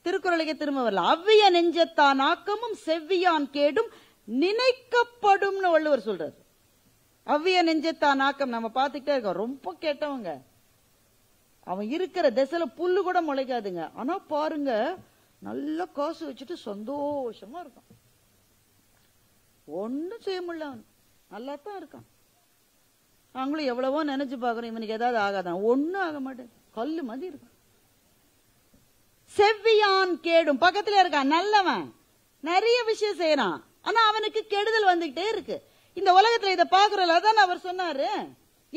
[SPEAKER 1] திருக்குறளுக்கு திரும்ப வரலாம். அவ்விய நெஞ்சத்தான் ஆக்கமும் செவ்வியான் கேடும் நினைக்கப்படும் வள்ளுவர் சொல்றாரு. அவ்விய நெஞ்சத்தான் ஆக்கம் நம்ம பார்த்துக்கிட்டே இருக்கோம். ரொம்ப கேட்டவங்க, அவன் இருக்கிற திசையில புல்லு கூட முளைக்காதுங்க. ஆனா பாருங்க, நல்ல காசு வச்சுட்டு சந்தோஷமா இருக்கான், ஒன்னும் செய்ய முடியல, அவன் நல்லா தான் இருக்கான். நாங்களும் எவ்வளவோ நினைச்சு பாக்குறோம், இவனுக்கு ஏதாவது ஆகாதான், ஒன்னும் ஆக மாட்டேன், கல்லு மாதிரி இருக்கான். செவ்வியான் கேடும், பக்கத்துல இருக்கான், நல்லவன், நிறைய விஷயம் செய்யறான், ஆனா அவனுக்கு கெடுதல் வந்துகிட்டே இருக்கு. இந்த உலகத்துல இதை பாக்குறல தான் அவர் சொன்னாரு,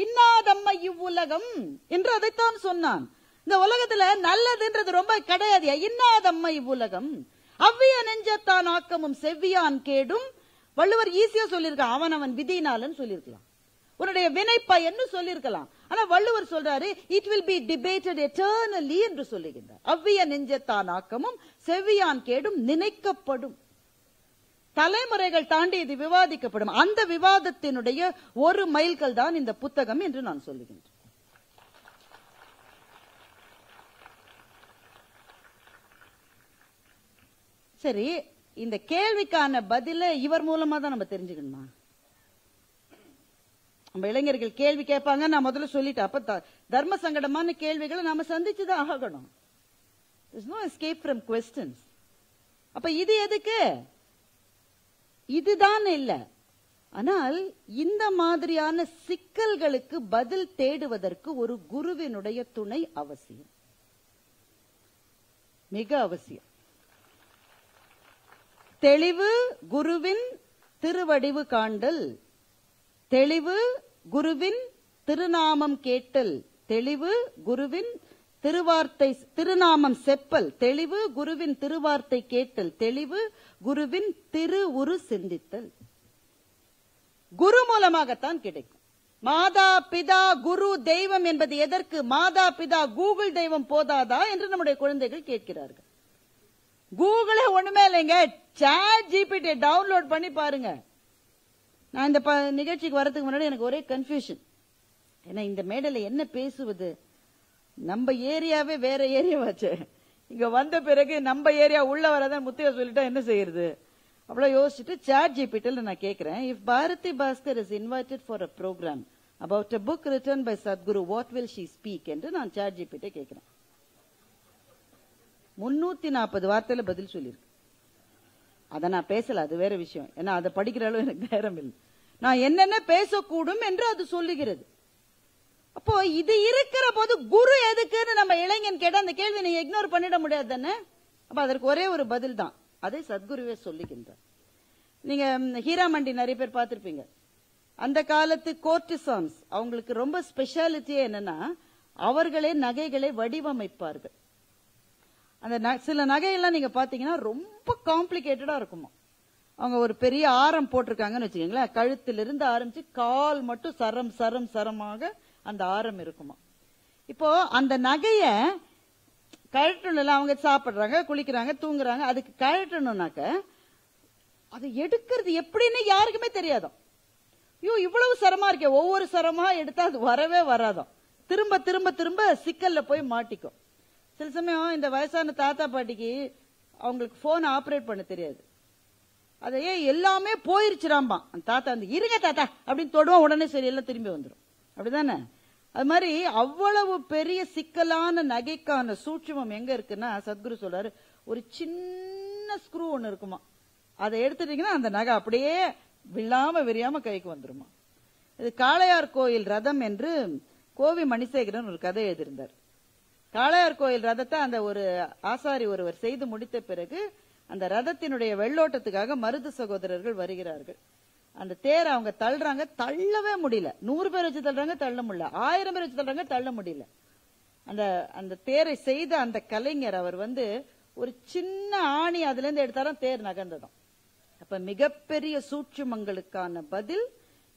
[SPEAKER 1] இன்னாதம்மை இவ்வுலகம் என்று அதைத்தான் சொன்னான். இந்த உலகத்துல நல்லதுன்றது ரொம்ப கிடையாது. இன்னாதம்மை இவ்வுலகம் அவ்விய நெஞ்சத்தான் ஆக்கமும் செவ்வியான் கேடும். வள்ளுவர் ஈஸியா சொல்லியிருக்கான், அவன் விதினாலன்னு சொல்லியிருக்கலாம், உன்னுடைய வினைப்பயன்னு சொல்லியிருக்கலாம். ஆனா வள்ளுவர் சொல்றாரு, it will be debated eternally என்று சொல்லுகின்றார். அவ்விய நெஞ்சத்தான் ஆக்கமும் செவ்வியான் கேடும் நினைக்கப்படும். தலைமுறைகள் தாண்டி இது விவாதிக்கப்படும். அந்த விவாதத்தினுடைய ஒரு மைல்கல் தான் இந்த புத்தகம் என்று நான் சொல்லுகின்றேன். சரி, இந்த கேள்விக்கான பதில இவர் மூலமா தான் நம்ம தெரிஞ்சுக்கணுமா? நம்ம இளைஞர்கள் கேள்வி கேட்பாங்க, நான் முதல்ல சொல்லிட்டேன். அப்ப தர்ம சங்கடமான கேள்விகளை நாம சந்திச்சுதான் ஆகணும். There's no escape from questions. அப்ப இது எதுக்கு? இதுதான் இல்ல. ஆனால் இந்த மாதிரியான சிக்கல்களுக்கு பதில் தேடுவதற்கு ஒரு குருவினுடைய துணை அவசியம், மிக அவசியம். தெளிவு குருவின் திருவடிவு காண்டல், தெளிவு குருவின் திருநாமம் கேட்டல், தெளிவு குருவின் திருநாமம் செப்பல், தெளிவு குருவின் திருவார்த்தை கேட்டல், தெளிவு குருவின் திரு உரு சிந்தித்தல். குரு மூலமாகத்தான் கிடைக்கும். மாதா பிதா குரு தெய்வம் என்பது எதற்கு? மாதா பிதா கூகுள் தெய்வம் போதாதா என்று நம்முடைய குழந்தைகள் கேட்கிறார்கள். கூகுளே ஒண்ணுமே இல்லைங்க, சாட் ஜிபிடி டவுன்லோட் பண்ணி பாருங்க. நான் இந்த நிகழ்ச்சிக்கு வரதுக்கு முன்னாடி எனக்கு ஒரே கன்ஃபியூஷன். ஏன்னா இந்த மேடையில என்ன பேசுவது? நம்ம ஏரியாவே வேற ஏரியாவாச்சு. இங்க வந்த பிறகு நம்ம ஏரியா உள்ள வரதான் முத்தையா சொல்லிட்டா என்ன செய்யறது? அவ்வளவு யோசிச்சுட்டு சாட் ஜிபிடில நான் கேட்கிறேன், if Bharathi Bhaskar is invited for a programme about a book written by Sadhguru, what will she speak என்று நான் சாட் ஜிபிடி கேட்கிறேன். 340 வார்த்தையில பதில் சொல்லியிருக்கு. அதை நான் பேசல, அது வேற விஷயம். ஏன்னா அதை படிக்கிற அளவு எனக்கு நேரம் இல்லை. நான் என்னென்ன பேசக்கூடும் என்று அது சொல்லுகிறது. அப்போ இது இருக்கிற போது குரு எதுக்குன்னு நம்ம இளைஞன் கேட்ட அந்த கேள்வி நீங்க இக்னோர் பண்ணிட முடியாது தானே? அப்ப அதற்கு ஒரே ஒரு பதில் தான், அதை சத்குருவே சொல்லுகின்றார். நீங்க ஹீராமண்டி நிறைய பேர் பார்த்திருப்பீங்க. அந்த காலத்து கோர்டிசான்ஸ், அவங்களுக்கு ரொம்ப ஸ்பெஷாலிட்டியே என்னன்னா அவர்களே நகைகளை வடிவமைப்பார்கள். அந்த சில நகையெல்லாம் நீங்க பாத்தீங்கன்னா ரொம்ப காம்ப்ளிகேட்டடா இருக்குமா. அவங்க ஒரு பெரிய ஆரம் போட்டிருக்காங்கன்னு வச்சுக்கோங்களேன், கழுத்திலிருந்து ஆரம்பிச்சு கால் மட்டும் சரம் சரம் சரமாக அந்த ஆரம் இருக்குமா. இப்போ அந்த நகைய கழட்டணும், அவங்க சாப்பிடுறாங்க, குளிக்கிறாங்க, தூங்குறாங்க, அதுக்கு கழட்டணும்னாக்க அது எடுக்கிறது எப்படின்னு யாருக்குமே தெரியாதான். ஐயோ இவ்வளவு சரமா இருக்கே, ஒவ்வொரு சரமா எடுத்தா அது வரவே வராதான், திரும்ப திரும்ப திரும்ப சிக்கல்ல போய் மாட்டிக்கும். சில சமயம் இந்த வயசான தாத்தா பாட்டிக்கு அவங்களுக்கு போன் ஆபரேட் பண்ண தெரியாது. அதையே எல்லாமே போயிருச்சுராம்பா. அந்த தாத்தா வந்து இருங்க தாத்தா அப்படின்னு தொடுவோம், உடனே சரி எல்லாம் திரும்பி வந்துடும். அப்படிதானே? அது மாதிரி அவ்வளவு பெரிய சிக்கலான நகைக்கான சூட்சுமம் எங்க இருக்குன்னா சத்குரு சொல்றாரு, ஒரு சின்ன ஸ்க்ரூ ஒண்ணு இருக்குமா, அதை எடுத்துட்டீங்கன்னா அந்த நகை அப்படியே விழாம விரியாம கைக்கு வந்துருமா. இது காளையார் கோயில் ரதம் என்று கோவி மணிசேகரன் ஒரு கதை எழுதியிருந்தார். காளையார் கோயில் ரதத்தை அந்த ஒரு ஆசாரி ஒருவர் செய்து முடித்த பிறகு அந்த ரதத்தினுடைய வெள்ளோட்டத்துக்காக மருது சகோதரர்கள் வருகிறார்கள். அந்த தேரை அவங்க தள்ளுறாங்க, தள்ளவே முடியல. 100 பேர் வச்சு தள்ளுறாங்க, தள்ள முடியல. 1000 பேர் வச்சு தள்ளுறாங்க, தள்ள முடியல. அந்த தேரை செய்த அந்த கலைஞர் அவர் வந்து ஒரு சின்ன ஆணி அதுல இருந்து எடுத்தாலும் தேர் நகர்ந்ததும். அப்ப மிகப்பெரிய சூட்சுமங்களுக்கான பதில்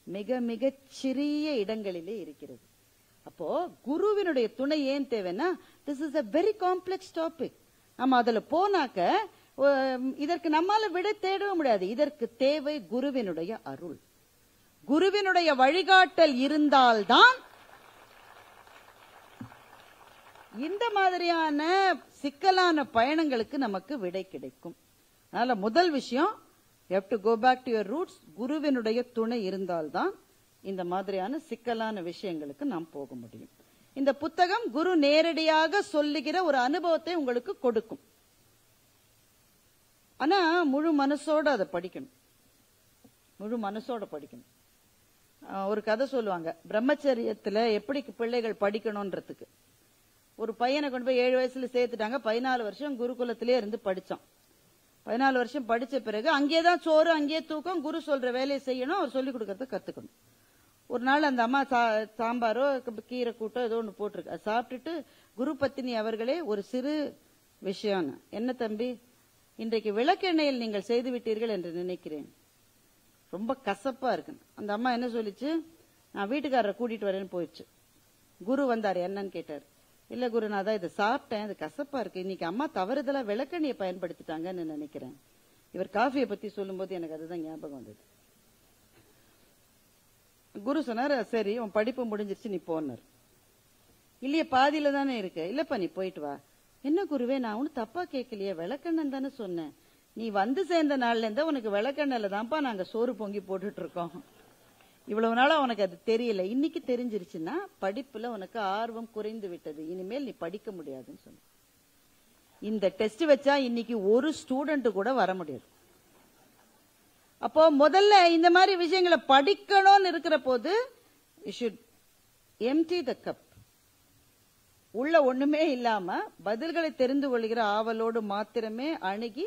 [SPEAKER 1] மிக மிக சிறிய இடங்களிலே இருக்கிறது. அப்போ குருவினுடைய துணை ஏன் தேவைன்னா, this is a very complex topic. நம்ம அதுல போனாக்க இதற்கு நம்மால விட தேடவே முடியாது. இதற்கு தேவை குருவினுடைய அருள், குருவினுடைய வழிகாட்டல் இருந்தால்தான் இந்த மாதிரியான சிக்கலான பயணங்களுக்கு நமக்கு விடை கிடைக்கும். அதனால முதல் விஷயம், you have to go back to your roots. குருவினுடைய துணை இருந்தால்தான் இந்த மாதிரியான சிக்கலான விஷயங்களுக்கு நாம் போக முடியும். இந்த புத்தகம் குரு நேரடியாக சொல்லுகிற ஒரு அனுபவத்தை உங்களுக்கு கொடுக்கும். ஆனா முழு மனசோட அதை படிக்கணும், முழு மனசோட படிக்கணும். ஒரு கதை சொல்லுவாங்க, பிரம்மச்சரியத்துல எப்படி பிள்ளைகள் படிக்கணும்ன்றதுக்கு. ஒரு பையனை கொண்டு போய் 7 வயசுல சேர்த்துட்டாங்க. 14 வருஷம் குருகுலத்திலே இருந்து படிச்சான். 14 வருஷம் படிச்ச பிறகு அங்கேதான் சோறு, அங்கேயே தூக்கம், குரு சொல்ற வேலையை செய்யணும், அவர் சொல்லிக் கொடுக்கறத கத்துக்கணும். ஒரு நாள் அந்த அம்மா சாம்பாரோ கீரை கூட்டோ ஏதோ ஒன்று போட்டிருக்கு. அதை சாப்பிட்டுட்டு குரு பத்தினி அவர்களே ஒரு சிறு விஷயம், என்ன தம்பி, இன்றைக்கு விளக்கெண்ணெயில் நீங்கள் செய்து விட்டீர்கள் என்று நினைக்கிறேன், ரொம்ப கசப்பா இருக்கு. அந்த அம்மா என்ன சொல்லிச்சு, நான் வீட்டுக்காரரை கூட்டிட்டு வரேன்னு போயிடுச்சு. குரு வந்தாரு, என்னன்னு கேட்டாரு. இல்ல குரு, நான் தான் இதை சாப்பிட்டேன், அது கசப்பா இருக்கு, இன்னைக்கு அம்மா தவறுதலா விளக்கெண்ணையை பயன்படுத்திட்டாங்கன்னு நினைக்கிறேன். இவர் காஃபியை பத்தி சொல்லும் போது எனக்கு அதுதான் ஞாபகம் வந்தது. குரு சொன்னார், சரி உன் படிப்பு முடிஞ்சிருச்சு, நீ போனார். இல்லையே பாதியில தானே இருக்கு. இல்லப்பா நீ போயிட்டு வா. என்ன குருவே, நான் ஒன்னும் தப்பா கேட்கலையே, விளக்கெண்ணன் தானே சொன்னேன். நீ வந்து சேர்ந்த நாள்ல இருந்தா உனக்கு விளக்கெண்ணல தான்ப்பா நாங்க சோறு பொங்கி போட்டுட்டு இருக்கோம். இவ்வளவு நாளா உனக்கு அது தெரியல, இன்னைக்கு தெரிஞ்சிருச்சுன்னா படிப்புல உனக்கு ஆர்வம் குறைந்து விட்டது, இனிமேல் நீ படிக்க முடியாதுன்னு சொன்ன. இந்த டெஸ்ட் வச்சா இன்னைக்கு ஒரு ஸ்டூடெண்ட் கூட வர முடியாது. அப்போ முதல்ல இந்த மாதிரி விஷயங்களை படிக்கணும்னு இருக்கிற போது you should empty the cup. உள்ள ஒண்ணுமே இல்லாம பதில்களை தெரிந்து கொள்கிற ஆவலோடு மாத்திரமே அணுகி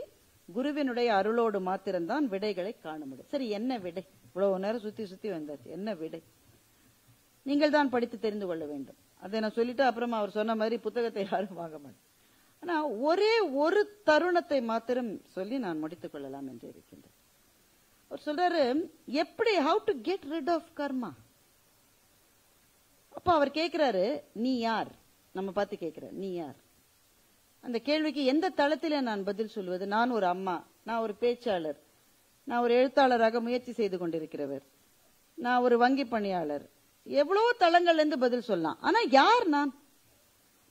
[SPEAKER 1] குருவினுடைய அருளோடு மாத்திரம்தான் விடைகளை காண முடியும். சரி, என்ன விடை? இவ்வளவு நேரம் சுத்தி சுத்தி வந்தாச்சு, என்ன விடை? நீங்கள் தான் படித்து தெரிந்து கொள்ள வேண்டும். அதை நான் சொல்லிட்டு அப்புறமா அவர் சொன்ன மாதிரி புத்தகத்தை யாரும் வாங்க மாட்டேன். ஆனா ஒரே ஒரு தருணத்தை மாத்திரம் சொல்லி நான் முடித்துக் கொள்ளலாம் என்று இருக்கின்றேன். அவர் சொல்றாரு, எப்படி how to get rid of karma. அப்ப அவர் கேட்கிறாரு, நீ யார்? நம்ம பார்த்து கேட்கிற, நீ யார்? அந்த கேள்விக்கு எந்த தளத்தில நான் பதில் சொல்வது? நான் ஒரு அம்மா, நான் ஒரு பேச்சாளர், நான் ஒரு எழுத்தாளராக முயற்சி செய்து கொண்டிருக்கிறவர், நான் ஒரு வங்கி பணியாளர், எவ்வளவு தளங்கள்ல இருந்து பதில் சொல்லலாம். ஆனா யார் நான்?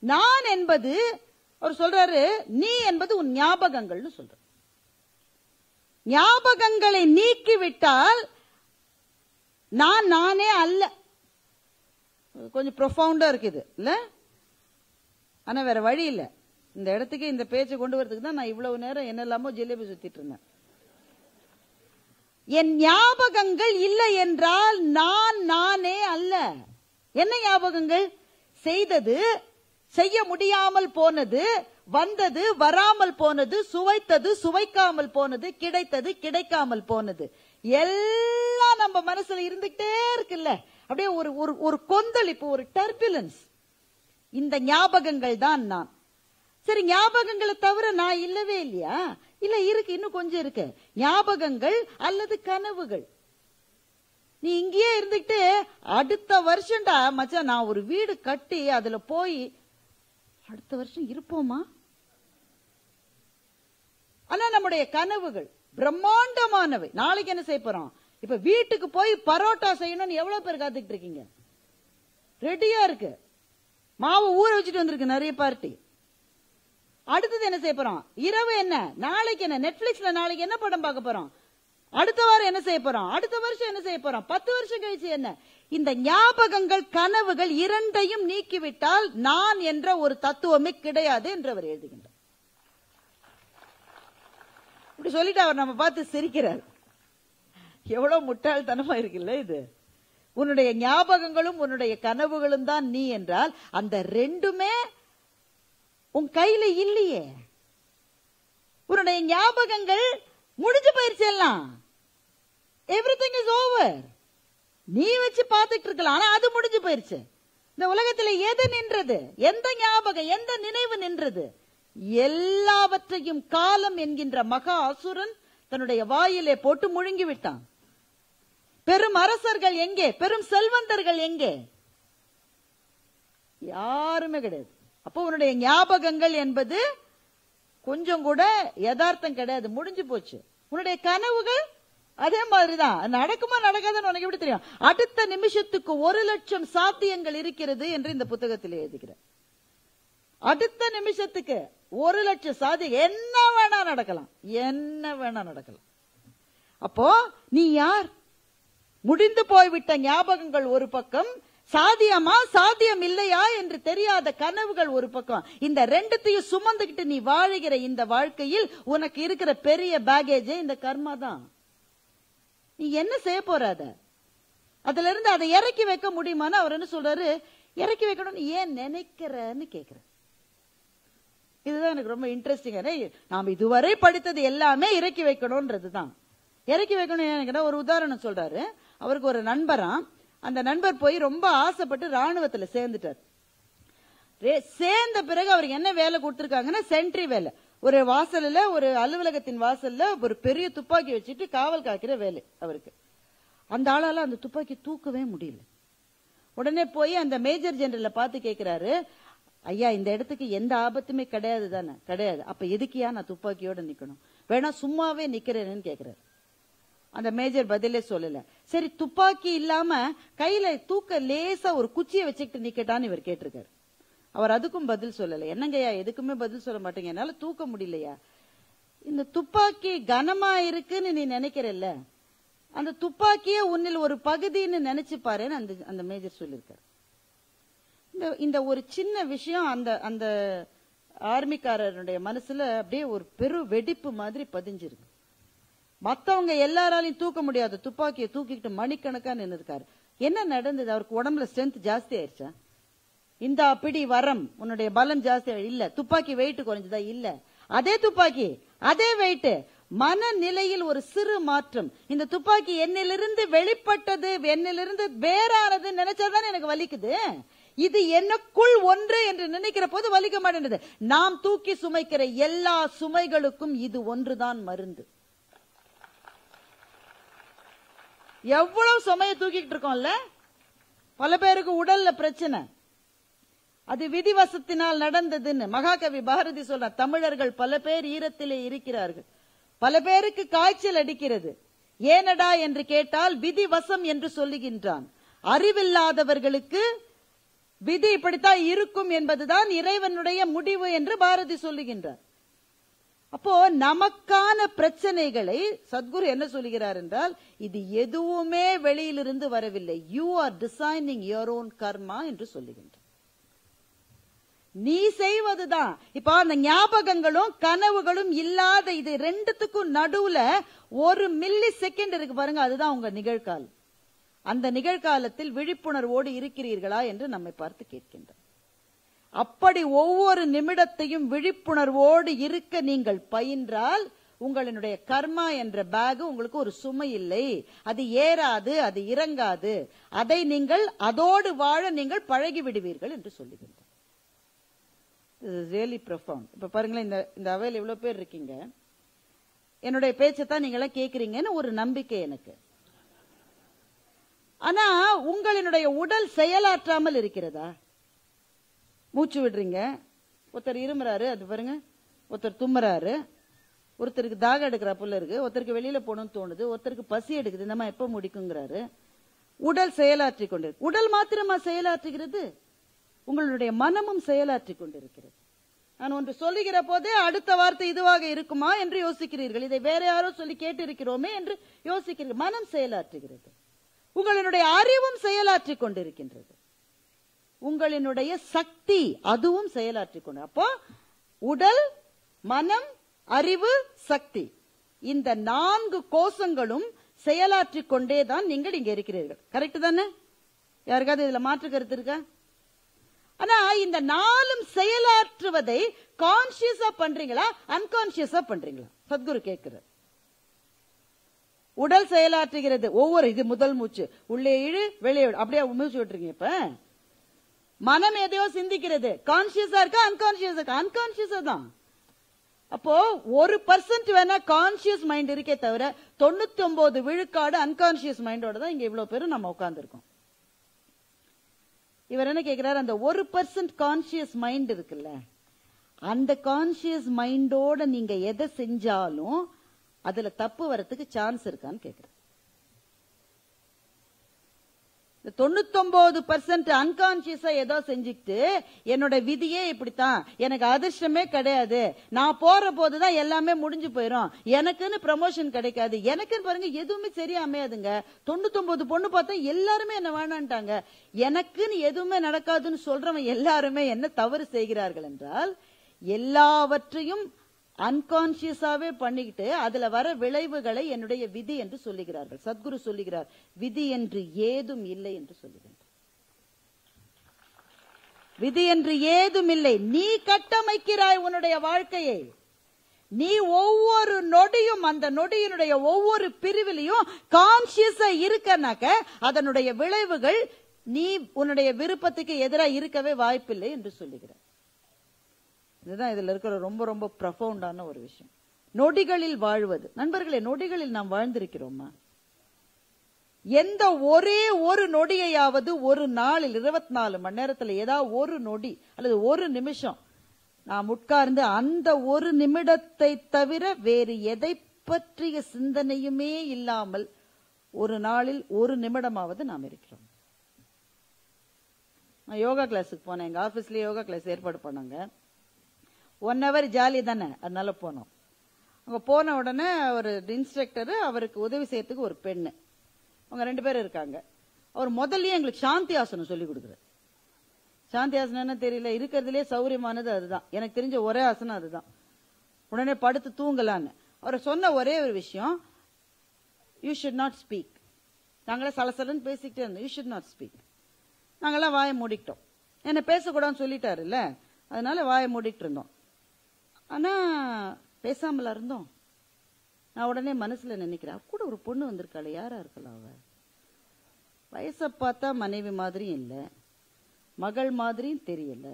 [SPEAKER 1] நான் என்பது, அவர் சொல்றாரு, நீ என்பது உன் ஞாபகங்கள்னு சொல்ற. ஞாபகங்களை நீக்கிவிட்டால் நான் நானே அல்ல. கொஞ்சம் ப்ரொஃபவுண்டா இருக்குது இல்ல? ஆனா வேற வழி இல்ல. இந்த இடத்துக்கு இந்த பேச்சை கொண்டு வரதுக்கு தான் நான் இவ்வளவு நேரம் என்னெல்லாமோ ஜிலேபி சுத்திட்டு இருந்தேன். என் ஞாபகங்கள் இல்லை என்றால் நான் நானே அல்ல. என்ன ஞாபகங்கள்? செய்தது, செய்ய முடியாமல் போனது, வந்தது, வராமல் போனது, சுவைத்தது, சுவைக்காமல் போனது, கிடைத்தது, கிடைக்காமல் போனது, எல்லாம் நம்ம மனசுல இருந்துகிட்டே இருக்குல்ல. அப்படியே ஒரு கொந்தளிப்பு, ஒரு டர்புலன்ஸ். இந்த ஞாபகங்கள் தான் நான். சரி, ஞாபகங்களை தவிர நான் இல்லவே இல்லையா? இல்ல, இருக்கு, இன்னும் கொஞ்சம் இருக்கு. ஞாபகங்கள் அல்லது கனவுகள். நீ இங்கேயே இருந்துகிட்டு அடுத்த வருஷம்டா மச்சான் நான் ஒரு வீடு கட்டி அதுல போய் அடுத்த வருஷம் இருப்போமா? ஆனா நம்முடைய கனவுகள் பிரம்மாண்டமானவை. நாளைக்கு என்ன செய்ய போறோம்? இப்ப வீட்டுக்கு போய் பரோட்டா செய்யணும்னு எவ்வளவு பேர் காத்துக்கிட்டு இருக்கீங்க? ரெடியா இருக்கு, மாவு ஊற வச்சுட்டு வந்திருக்கு நிறைய பார்ட்டி. அடுத்தது என்ன செய்ய போறோம்? இரவு என்ன, நாளைக்கு என்ன, நெட்ஃபிளிக்ஸ்ல நாளைக்கு என்ன படம் பார்க்க போறோம்? அடுத்த வாரம் என்ன செய்ய போறோம்? அடுத்த வருஷம் என்ன செய்ய போறோம்? 10 வருஷம் கழிச்சு என்ன? இந்த ஞாபகங்கள், கனவுகள் இரண்டையும் நீக்கிவிட்டால் நான் என்ற ஒரு தத்துவமே கிடையாது என்று அவர் எழுதுகின்றார். இப்படி சொல்லிட்டு அவர் நம்ம பார்த்து சிரிக்கிறார். எவ்வளவு முட்டாள்தனமா இருக்குல்ல இது. உன்னுடைய ஞாபகங்களும் உன்னுடைய கனவுகளும் தான் நீ என்றால் அந்த ரெண்டுமே உன் கையில இல்லையே. உன்னுடைய ஞாபகங்கள் முடிஞ்சு போயிருச்சு, எல்லாம் எவ்ரிதிங் இஸ் ஓவர். நீ வச்சு பார்த்துட்டு இருக்கலாம், ஆனா அது முடிஞ்சு போயிருச்சு. இந்த உலகத்துல எது நின்றது? எந்த ஞாபகம், எந்த நினைவு நின்றது? எல்லாவற்றையும் காலம் என்கின்ற மகா அசுரன் தன்னுடைய வாயிலே போட்டு முழுங்கி விட்டான். பெரும் அரசர்கள் எங்கே? பெரும் செல்வந்தர்கள் எங்கே? யாருமே கிடையாது. அப்போ உன்னுடைய ஞாபகங்கள் என்பது கொஞ்சம் கூட யதார்த்தம் கிடையாது, முடிஞ்சு போச்சு. உன்னுடைய கனவுகள் அதே மாதிரிதான். நடக்குமா நடக்காதுன்னு உனக்கு எப்படி தெரியும்? அடுத்த நிமிஷத்துக்கு 1,00,000 சாத்தியங்கள் இருக்கிறது என்று இந்த புத்தகத்தில் எழுதுகிறேன். அடுத்த நிமிஷத்துக்கு 1,00,000 சாத்தியம், என்ன வேணா நடக்கலாம், என்ன வேணா நடக்கலாம். அப்போ நீ யார்? முடிந்து போய்விட்ட ஞாபகங்கள் ஒரு பக்கம், சாத்தியமா சாத்தியம் இல்லையா என்று தெரியாத கனவுகள் ஒரு பக்கம். இந்த ரெண்டுத்தையும் சுமந்துகிட்டு நீ வாழுகிற இந்த வாழ்க்கையில் உனக்கு இருக்கிற பெரிய பேகேஜ் இந்த கர்மா தான். நீ என்ன செய்ய போறாத? அதுல இருந்து அதை இறக்கி வைக்க முடியுமான்னு அவர் என்ன சொல்றாரு, இறக்கி வைக்கணும்னு ஏன் நினைக்கிறன்னு கேக்குற. இதுதான் எனக்கு ரொம்ப இன்ட்ரெஸ்டிங். நாம் இதுவரை படித்தது எல்லாமே இறக்கி வைக்கணும்ன்றதுதான். இறக்கி வைக்கணும். ஒரு உதாரணம் சொல்றாரு. அவருக்கு ஒரு நண்பராம், அந்த நண்பர் போய் ரொம்ப ஆசைப்பட்டு ராணுவத்துல சேர்ந்துட்டார். சேர்ந்த பிறகு அவருக்கு என்ன வேலை கொடுத்திருக்காங்கன்னா சென்ட்ரி வேலை. ஒரு வாசல்ல, ஒரு அலுவலகத்தின் வாசல்ல ஒரு பெரிய துப்பாக்கி வச்சுட்டு காவல் காக்கிற வேலை அவருக்கு. அந்த ஆளால அந்த துப்பாக்கி தூக்கவே முடியல. உடனே போய் அந்த மேஜர் ஜெனரலை பார்த்து கேட்கிறாரு, ஐயா இந்த இடத்துக்கு எந்த ஆபத்துமே கிடையாது தானே? கிடையாது. அப்ப எதுக்கியா நான் துப்பாக்கியோட நிக்கணும்? வேணா சும்மாவே நிக்கிறேன்னு கேக்குறாரு. அந்த மேஜர் பதிலே சொல்லல. சரி, துப்பாக்கி இல்லாம கையில தூக்க லேசா ஒரு குச்சியை வச்சுக்கிட்டு நிக்கட்டான்னு இவர் கேட்டிருக்காரு. அவர் அதுக்கும் பதில் சொல்லல. என்னங்கய்யா எதுக்குமே பதில் சொல்ல மாட்டேங்க, என்னால தூக்க முடியலையா? இந்த துப்பாக்கி கனமா இருக்குன்னு நீ நினைக்கிறல்ல, அந்த துப்பாக்கியே உன்னில் ஒரு பகுதின்னு நினைச்சு பாருன்னு அந்த மேஜர் சொல்லியிருக்காரு. இந்த ஒரு சின்ன விஷயம் அந்த அந்த ஆர்மிக்காரருடைய மனசுல அப்படியே ஒரு பெரு வெடிப்பு மாதிரி பதிஞ்சிருக்கு. மத்தவங்க எல்லாராலையும் தூக்க முடியாத துப்பாக்கியை தூக்கிக்கிட்டு மணிக்கணக்கா நின்று இருக்காரு. என்ன நடந்தது? அவருக்கு உடம்புல ஸ்ட்ரென்த் ஜாஸ்தி ஆயிடுச்சா? இந்த பிடி வரம் உன்னுடைய பலம் ஜாஸ்தி இல்ல, துப்பாக்கி வெயிட் குறைஞ்சதா? இல்ல, அதே துப்பாக்கி அதே வெயிட். மனநிலையில் ஒரு சிறு மாற்றம். இந்த துப்பாக்கி என்னிலிருந்து வெளிப்பட்டது, என்னிலிருந்து வேறானது நினைச்சாதான் எனக்கு வலிக்குது. இது எனக்குள் ஒன்று என்று நினைக்கிற போது வலிக்க மாட்டேன்றது. நாம் தூக்கி சுமைக்கிற எல்லா சுமைகளுக்கும் இது ஒன்றுதான் மருந்து. எவ்வளவு சுமையை தூக்கிட்டு இருக்கோம்ல, பல பேருக்கு உடல்ல பிரச்சனை, அது விதிவசத்தினால் நடந்ததுன்னு மகாகவி பாரதி சொல்ற. தமிழர்கள் பல பேர் ஈரத்திலே இருக்கிறார்கள், பல பேருக்கு காய்ச்சல் அடிக்கிறது. ஏனடா என்று கேட்டால் விதிவசம் என்று சொல்லுகின்றான். அறிவில்லாதவர்களுக்கு விதி இப்படித்தான் இருக்கும் என்பதுதான் இறைவனுடைய முடிவு என்று பாரதி சொல்லுகின்றார். அப்போ நமக்கான பிரச்சனைகளை சத்குரு என்ன சொல்லுகிறார் என்றால், இது எதுவுமே வெளியிலிருந்து வரவில்லை. You are designing your own karma என்று சொல்லுகின்றார். நீ செய்வதுதான். இப்ப அந்த ஞாபகங்களும் கனவுகளும் இல்லாத இது ரெண்டுத்துக்கும் நடுவுல ஒரு மில்லி செகண்ட் இருக்கு பாருங்க, அதுதான் உங்க நிகழ்காலம். அந்த நிகழ்காலத்தில் விழிப்புணர்வோடு இருக்கிறீர்களா என்று நம்மை பார்த்து கேட்கின்றார். அப்படி ஒவ்வொரு நிமிடத்தையும் விழிப்புணர்வோடு இருக்க நீங்கள் பயின்றால் உங்களுடைய கர்மா என்ற பேக் உங்களுக்கு ஒரு சுமை இல்லை. அது ஏறாது, அது இறங்காது. அதை நீங்கள் அதோடு வாழ நீங்கள் பழகி விடுவீர்கள் என்று சொல்லுகின்றார். Really profound. இப்ப பாருங்களேன், இந்த அவையில் இவ்வளவு பேர் இருக்கீங்க, என்னுடைய பேச்சைத்தான் நீங்க எல்லாம் கேட்கறீங்கன்னு ஒரு நம்பிக்கை எனக்கு. ஆனா உங்களுடைய உடல் செயலாற்றாமல் இருக்கிறதா? மூச்சு விடுறீங்க, ஒருத்தர் இருமுறாரு, அது பாருங்க, ஒருத்தர் தும்முறாரு, ஒருத்தருக்கு தாகம் எடுக்கிற புள்ள இருக்கு, ஒருத்தருக்கு வெளியில போகணும்னு தோணுது, ஒருத்தருக்கு பசி எடுக்குது, நம்ம எப்ப முடிக்குங்கிறாரு. உடல் செயலாற்றி கொண்டிருக்கு. உடல் மாத்திரமா செயலாற்றுகிறது? உங்களுடைய மனமும் செயலாற்றி கொண்டிருக்கிறது. நான் ஒன்று சொல்லுகிற போதே அடுத்த வார்த்தை இதுவாக இருக்குமா என்று யோசிக்கிறீர்கள். இதை வேற யாரோ சொல்லி கேட்டு இருக்கிறோமே என்று யோசிக்கிறீர்கள். மனம் செயலாற்றுகிறது. உங்களுடைய அறிவும் செயலாற்றி கொண்டிருக்கின்றது. உங்களுடைய சக்தி அதுவும் செயலாற்றி கொண்டு. அப்போ உடல், மனம், அறிவு, சக்தி, இந்த 4 கோஷங்களும் செயலாற்றி கொண்டேதான் நீங்கள் இங்க இருக்கிறீர்கள். கரெக்ட் தானே? யாருக்காவது இதுல மாற்று கருத்து இருக்கா? ஆனா இந்த 4 செயலாற்றுவதை கான்சியஸா பண்றீங்களா, அன்கான்சியஸா பண்றீங்களா? சத்குரு கேட்கிறார். உடல் செயலாற்றுகிறது. ஒவ்வொரு இது முதல் மூச்சு, உள்ளே இழு வெளியே அப்படியே மூச்சு விட்டுருக்கீங்க. இப்ப மனம் எதையோ சிந்திக்கிறது. கான்சியஸா இருக்கா, அன்கான்சியஸா இருக்கா? அன்கான்சியஸா தான். அப்போ 1% வேணா கான்சியஸ் மைண்ட் இருக்கே தவிர 99 விழுக்காடு அன்கான்சியஸ் மைண்டோட தான் இங்க இவ்வளவு பேரும் நம்ம உட்கார்ந்து இருக்கோம். இவர் என்ன கேட்கிறார், அந்த 1% கான்சியஸ் மைண்ட் இருக்குல்ல, அந்த கான்சியஸ் மைண்டோட நீங்க எதை செஞ்சாலும் அதுல தப்பு வரத்துக்கு சான்ஸ் இருக்கான்னு கேக்குற. 99% அன்கான்சியஸா ஏதோ செஞ்சுட்டு என்னோட விதியே இப்படித்தான், எனக்கு அதிர்ஷ்டமே கிடையாது, நான் போற போதுதான் எல்லாமே முடிஞ்சு போயிரும், எனக்குன்னு ப்ரமோஷன் கிடைக்காது, எனக்குன்னு பாருங்க எதுவுமே சரியா அமையாதுங்க. 99 பொண்ணு பார்த்தா எல்லாருமே என்ன வேணான்ட்டாங்க. எனக்குன்னு எதுவுமே நடக்காதுன்னு சொல்றவன் எல்லாருமே என்ன தவறு செய்கிறார்கள் என்றால், எல்லாவற்றையும் அன்கான்சியஸாவே பண்ணிக்கிட்டு அதுல வர விளைவுகளை என்னுடைய விதி என்று சொல்லுகிறார்கள். சத்குரு சொல்லுகிறார், விதி என்று ஏதும் இல்லை என்று சொல்லுகிறார். விதி என்று ஏதும் இல்லை. நீ கட்டமைக்கிறாய் உன்னுடைய வாழ்க்கையை. நீ ஒவ்வொரு நொடியும் அந்த நொடியினுடைய ஒவ்வொரு பிரிவிலையும் கான்சியஸா இருக்கனாக்க அதனுடைய விளைவுகள் நீ உன்னுடைய விருப்பத்துக்கு எதிராக இருக்கவே வாய்ப்பில்லை என்று சொல்லுகிறார். இதுதான் இதுல இருக்கிற ரொம்ப ரொம்ப ப்ரொஃபவுண்டான ஒரு விஷயம். நொடிகளில் வாழ்வது. நண்பர்களே, நொடிகளில் நாம் வாழ்ந்திருக்கிறோமா? எந்த ஒரே ஒரு நொடியையாவது ஒரு நாளில் 24 மணி நேரத்தில் ஏதாவது ஒரு நொடி அல்லது ஒரு நிமிஷம் நாம் உட்கார்ந்து அந்த ஒரு நிமிடத்தை தவிர வேறு எதை பற்றிய சிந்தனையுமே இல்லாமல் ஒரு நாளில் ஒரு நிமிடமாவது நாம் இருக்கிறோம். நான் யோகா கிளாஸுக்கு போனேன். எங்க ஆபீஸ்ல யோகா கிளாஸ் ஏற்பாடு பண்ணாங்க. 1 hour ஜாலி தானே, அதனால போனோம். அங்க போன உடனே ஒரு இன்ஸ்ட்ரக்டர், அவருக்கு உதவி செய்யறதுக்கு ஒரு பெண்ணு, அவங்க 2 பேரும் இருக்காங்க. அவர் முதல்லயே எங்களுக்கு சாந்தி ஆசனம் சொல்லி கொடுக்குறாரு. சாந்தி ஆசனம் என்ன தெரியல, இருக்கிறதுலே சௌரியமானது அதுதான். எனக்கு தெரிஞ்ச ஒரே ஆசனம் அதுதான். உடனே படுத்து தூங்கலான்னு அவர் சொன்ன ஒரே ஒரு விஷயம், யூ ஷுட் நாட் ஸ்பீக். நாங்களே சலசலன்னு பேசிக்கிட்டே இருந்தோம். You should not speak. நாங்கெல்லாம் வாயை மூடிக்கிட்டோம். என்ன பேசக்கூடாதுன்னு சொல்லிட்டாருல்ல, அதனால வாயை மூடிட்டு இருந்தோம். ஆனா பேசாமல இருந்தோம். நான் உடனே மனசுல நினைக்கிறேன், கூட ஒரு பொண்ணு வந்திருக்காள், யாரா இருக்கலாம் அவ? வயசை பார்த்தா மனைவி மாதிரியும் இல்ல, மகள் மாதிரியும் தெரியல,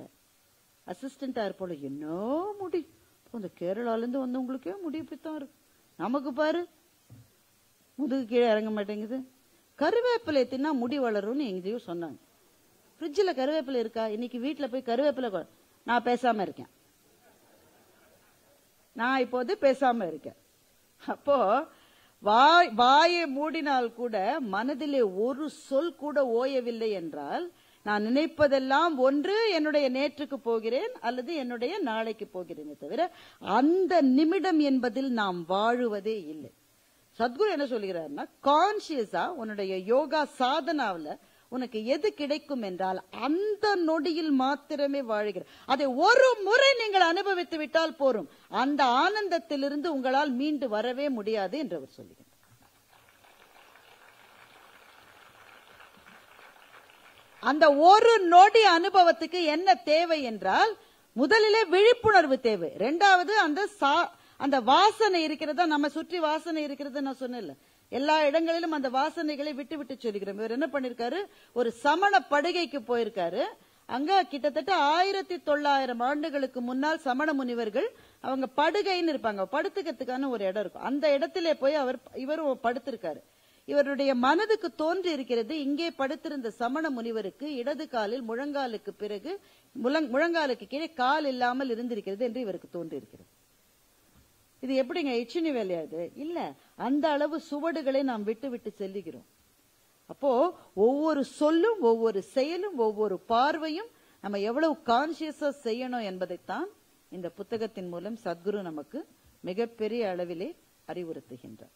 [SPEAKER 1] அசிஸ்டண்டா இருப்போல. என்ன முடி, இந்த கேரளால இருந்து வந்தவங்களுக்கே முடி இப்படித்தான் இருக்கு, நமக்கு பாரு முதுகு கீழே இறங்க மாட்டேங்குது. கருவேப்பிலை தின்னா முடி வளரும்னு எங்கேயோ சொன்னாங்க. ஃப்ரிட்ஜில் கருவேப்பிலை இருக்கா? இன்னைக்கு வீட்டுல போய் கருவேப்பிலை. நான் பேசாம இருக்கேன். நான் இப்போது பேசாம இருக்கேன். அப்போ வாயை மூடினால் கூட மனதிலே ஒரு சொல் கூட ஓயவில்லை என்றால், நான் நினைப்பதெல்லாம் ஒன்று, என்னுடைய நேற்றுக்கு போகிறேன் அல்லது என்னுடைய நாளைக்கு போகிறேனே தவிர அந்த நிமிடம் என்பதில் நாம் வாழுவதே இல்லை. சத்குரு என்ன சொல்கிறார்னா, கான்சியஸா உன்னுடைய யோகா சாதனாவில் உனக்கு எது கிடைக்கும் என்றால் அந்த நொடியில் மாத்திரமே வாழுகிற. அதை ஒரு முறை நீங்கள் அனுபவித்து விட்டால் போரும், அந்த ஆனந்தத்திலிருந்து உங்களால் மீண்டு வரவே முடியாது என்று அவர் சொல்லுகிறார். அந்த ஒரு நொடி அனுபவத்துக்கு என்ன தேவை என்றால், முதலிலே விழிப்புணர்வு தேவை. 2வது அந்த வாசனை இருக்கிறதா, நம்ம சுற்றி வாசனை இருக்கிறது நான் சொன்னேன். எல்லா இடங்களிலும் அந்த வாசனைகளை விட்டு விட்டு சொல்லிக்கிறோம். இவர் என்ன பண்ணிருக்காரு, ஒரு சமண படுகைக்கு போயிருக்காரு. அங்க கிட்டத்தட்ட 1900 ஆண்டுகளுக்கு முன்னால் சமண முனிவர்கள் அவங்க படுகைன்னு இருப்பாங்க, படுத்துக்கிறதுக்கான ஒரு இடம் இருக்கும். அந்த இடத்திலே போய் இவரும் படுத்திருக்காரு. இவருடைய மனதுக்கு தோன்றி இருக்கிறது, இங்கே படுத்திருந்த சமண முனிவருக்கு இடது காலில் முழங்காலுக்கு பிறகு முழங்காலுக்கு கீழே கால் இல்லாமல் இருந்திருக்கிறது என்று இவருக்கு தோன்றி இருக்கிறது. இது எப்படிங்க எச்சினி வேலையாது இல்ல, அந்த அளவு சுவடுகளை நாம் விட்டு விட்டு செல்லுகிறோம். அப்போ ஒவ்வொரு சொல்லும், ஒவ்வொரு செயலும், ஒவ்வொரு பார்வையும் நம்ம எவ்வளவு கான்சியஸா செய்யணும் என்பதைத்தான் இந்த புத்தகத்தின் மூலம் சத்குரு நமக்கு மிகப்பெரிய அளவிலே அறிவுறுத்துகின்றார்.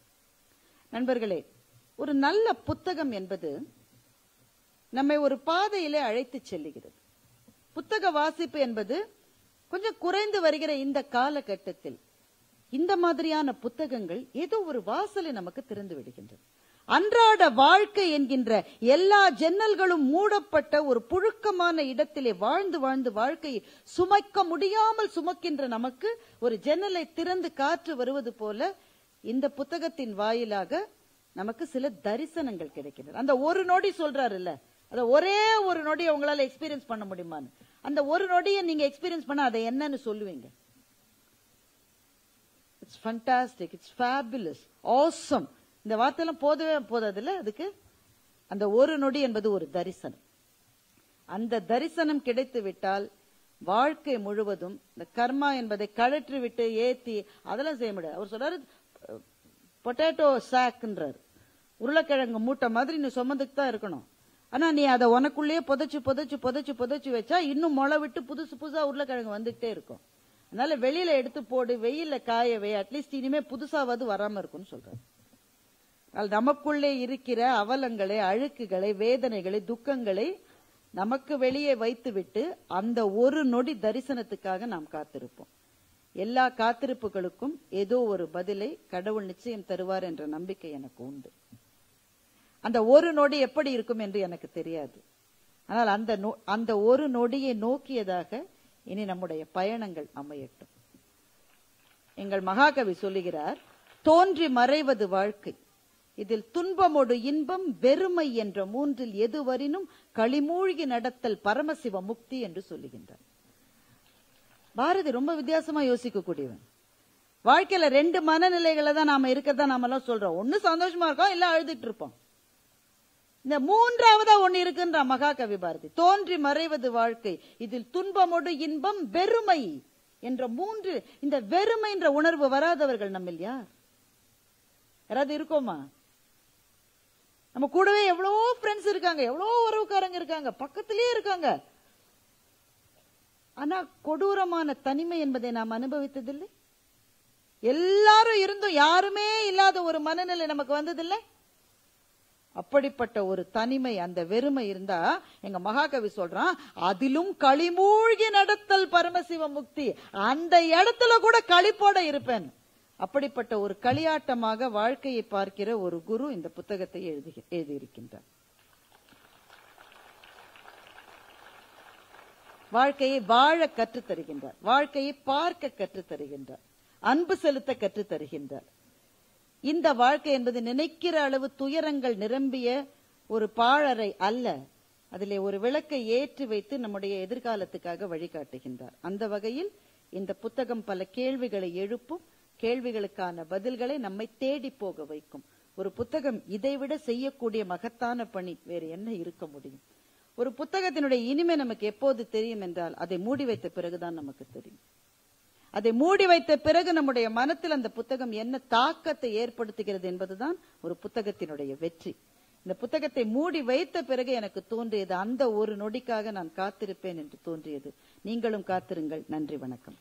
[SPEAKER 1] நண்பர்களே, ஒரு நல்ல புத்தகம் என்பது நம்மை ஒரு பாதையிலே அழைத்து செல்லுகிறது. புத்தக வாசிப்பு என்பது கொஞ்சம் குறைந்து வருகிற இந்த காலகட்டத்தில் இந்த மாதிரியான புத்தகங்கள் ஏதோ ஒரு வாசலை நமக்கு திறந்து விடுகின்றன. அன்றாட வாழ்க்கை என்கின்ற எல்லா ஜன்னல்களும் மூடப்பட்ட ஒரு புழுக்கமான இடத்திலே வாழ்ந்து வாழ்ந்து வாழ்க்கையை சுமைக்க முடியாமல் சுமக்கின்ற நமக்கு ஒரு ஜன்னலை திறந்து காற்று வருவது போல இந்த புத்தகத்தின் வாயிலாக நமக்கு சில தரிசனங்கள் கிடைக்கின்றன. அந்த ஒரு நொடி சொல்றாரு இல்ல, அத ஒரே ஒரு நொடியை உங்களால எக்ஸ்பீரியன்ஸ் பண்ண முடியுமான்னு, அந்த ஒரு நொடியை நீங்க எக்ஸ்பீரியன்ஸ் பண்ண அதை என்னன்னு சொல்லுவீங்க? It's fantastic, it's fabulous, awesome. இந்த வார்த்தையெல்லாம் போதவே போதாதுல்ல. அதுக்கு அந்த ஒரு நொடி என்பது ஒரு தரிசனம். அந்த தரிசனம் கிடைத்து விட்டால் வாழ்க்கை முழுவதும் இந்த கர்மா என்பதை கழற்றி விட்டு ஏத்தி அதெல்லாம் செய்ய முடியாது. அவர் சொல்றாரு, பொட்டேட்டோ சாக்ன்றார், உருளைக்கிழங்கு மூட்டை மாதிரி நீ சுமந்துக்கு தான் இருக்கணும். ஆனா நீ அதை உனக்குள்ளேயே புதைச்சு புதைச்சு புதைச்சு புதைச்சு வச்சா இன்னும் முளை விட்டு புதுசு புதுசா உருளைக்கிழங்கு வந்துகிட்டே இருக்கும். அதனால வெளியில எடுத்து போடு, வெயில காயவே, அட்லீஸ்ட் இனிமே புதுசாவது வராம இருக்கும்னு சொல்றாரு. நமக்குள்ளே இருக்கிற அவலங்களை, அழுக்குகளை, வேதனைகளை, துக்கங்களை நமக்கு வெளியே வைத்துவிட்டு அந்த ஒரு நொடி தரிசனத்துக்காக நாம் காத்திருப்போம். எல்லா காத்திருப்புகளுக்கும் ஏதோ ஒரு பதிலை கடவுள் நிச்சயம் தருவார் என்ற நம்பிக்கை எனக்கு உண்டு. அந்த ஒரு நொடி எப்படி இருக்கும் என்று எனக்கு தெரியாது. ஆனால் அந்த ஒரு நொடியை நோக்கியதாக இனி நம்முடைய பயணங்கள் அமையட்டும். எங்கள் மகாகவி சொல்லுகிறார், தோன்றி மறைவது வாழ்க்கை, இதில் துன்பமோடு இன்பம் வெறுமை என்ற மூன்றில் எதுவரினும் களிமூழ்கி நடத்தல் பரமசிவ முக்தி என்று சொல்லுகின்றார். பாரதி ரொம்ப வித்தியாசமா யோசிக்க கூடியவன். வாழ்க்கையில 2 மனநிலைகளை தான் நாம இருக்கதான் நாம எல்லாம் சொல்றோம். ஒண்ணு சந்தோஷமா இருக்கோம், இல்ல அழுதுட்டு இருப்போம். இந்த 3வதா ஒண்ணு இருக்குன்ற மகாகவி பாரதி. தோன்றி மறைவது வாழ்க்கை, இதில் துன்பமோடு இன்பம் வெறுமை என்ற 3. இந்த வெறுமை என்ற உணர்வு வராதவர்கள் நம்மில் யார்? யாராவது இருக்கோமா? நம்ம கூடவே எவ்வளவோ ஃப்ரெண்ட்ஸ் இருக்காங்க, எவ்வளவோ உறவுக்காரங்க இருக்காங்க, பக்கத்திலேயே இருக்காங்க. ஆனா கொடூரமான தனிமை என்பதை நாம் அனுபவித்ததில்லை. எல்லாரும் இருந்தும் யாருமே இல்லாத ஒரு மனநிலை நமக்கு வந்ததில்லை. அப்படிப்பட்ட ஒரு தனிமை, அந்த வெறுமை இருந்தா எங்க மகாகவி சொல்றான், அதிலும் களிமூழ்கி நடத்தல் பரமசிவ முக்தி, அந்த இடத்துல கூட களிப்போட இருப்பேன். அப்படிப்பட்ட ஒரு களியாட்டமாக வாழ்க்கையை பார்க்கிற ஒரு குரு இந்த புத்தகத்தை எழுதியிருக்கின்றார். வாழ்க்கையை வாழ கற்றுத் தருகின்றார், வாழ்க்கையை பார்க்க கற்றுத் தருகின்றார், அன்பு செலுத்த கற்றுத் தருகின்றார். இந்த வாழ்க்கை என்பது நினைக்கிற அளவு துயரங்கள் நிரம்பிய ஒரு பாழறை அல்ல. அதிலே ஒரு விளக்கை ஏற்றி வைத்து நம்முடைய எதிர்காலத்துக்காக வழிகாட்டுகின்றார். அந்த வகையில் இந்த புத்தகம் பல கேள்விகளை எழுப்பும், கேள்விகளுக்கான பதில்களை நம்மை தேடி போக வைக்கும். ஒரு புத்தகம் இதைவிட செய்யக்கூடிய மகத்தான பணி வேறு என்ன இருக்க முடியும்? ஒரு புத்தகத்தினுடைய இனிமை நமக்கு எப்போது தெரியும் என்றால், அதை மூடி வைத்த பிறகுதான் நமக்கு தெரியும். அதை மூடி வைத்த பிறகு நம்முடைய மனத்தில் அந்த புத்தகம் என்ன தாக்கத்தை ஏற்படுத்துகிறது என்பதுதான் ஒரு புத்தகத்தினுடைய வெற்றி. இந்த புத்தகத்தை மூடி வைத்த பிறகு எனக்கு தோன்றியது, அந்த ஒரு நொடிக்காக நான் காத்திருப்பேன் என்று தோன்றியது. நீங்களும் காத்திருங்கள். நன்றி, வணக்கம்.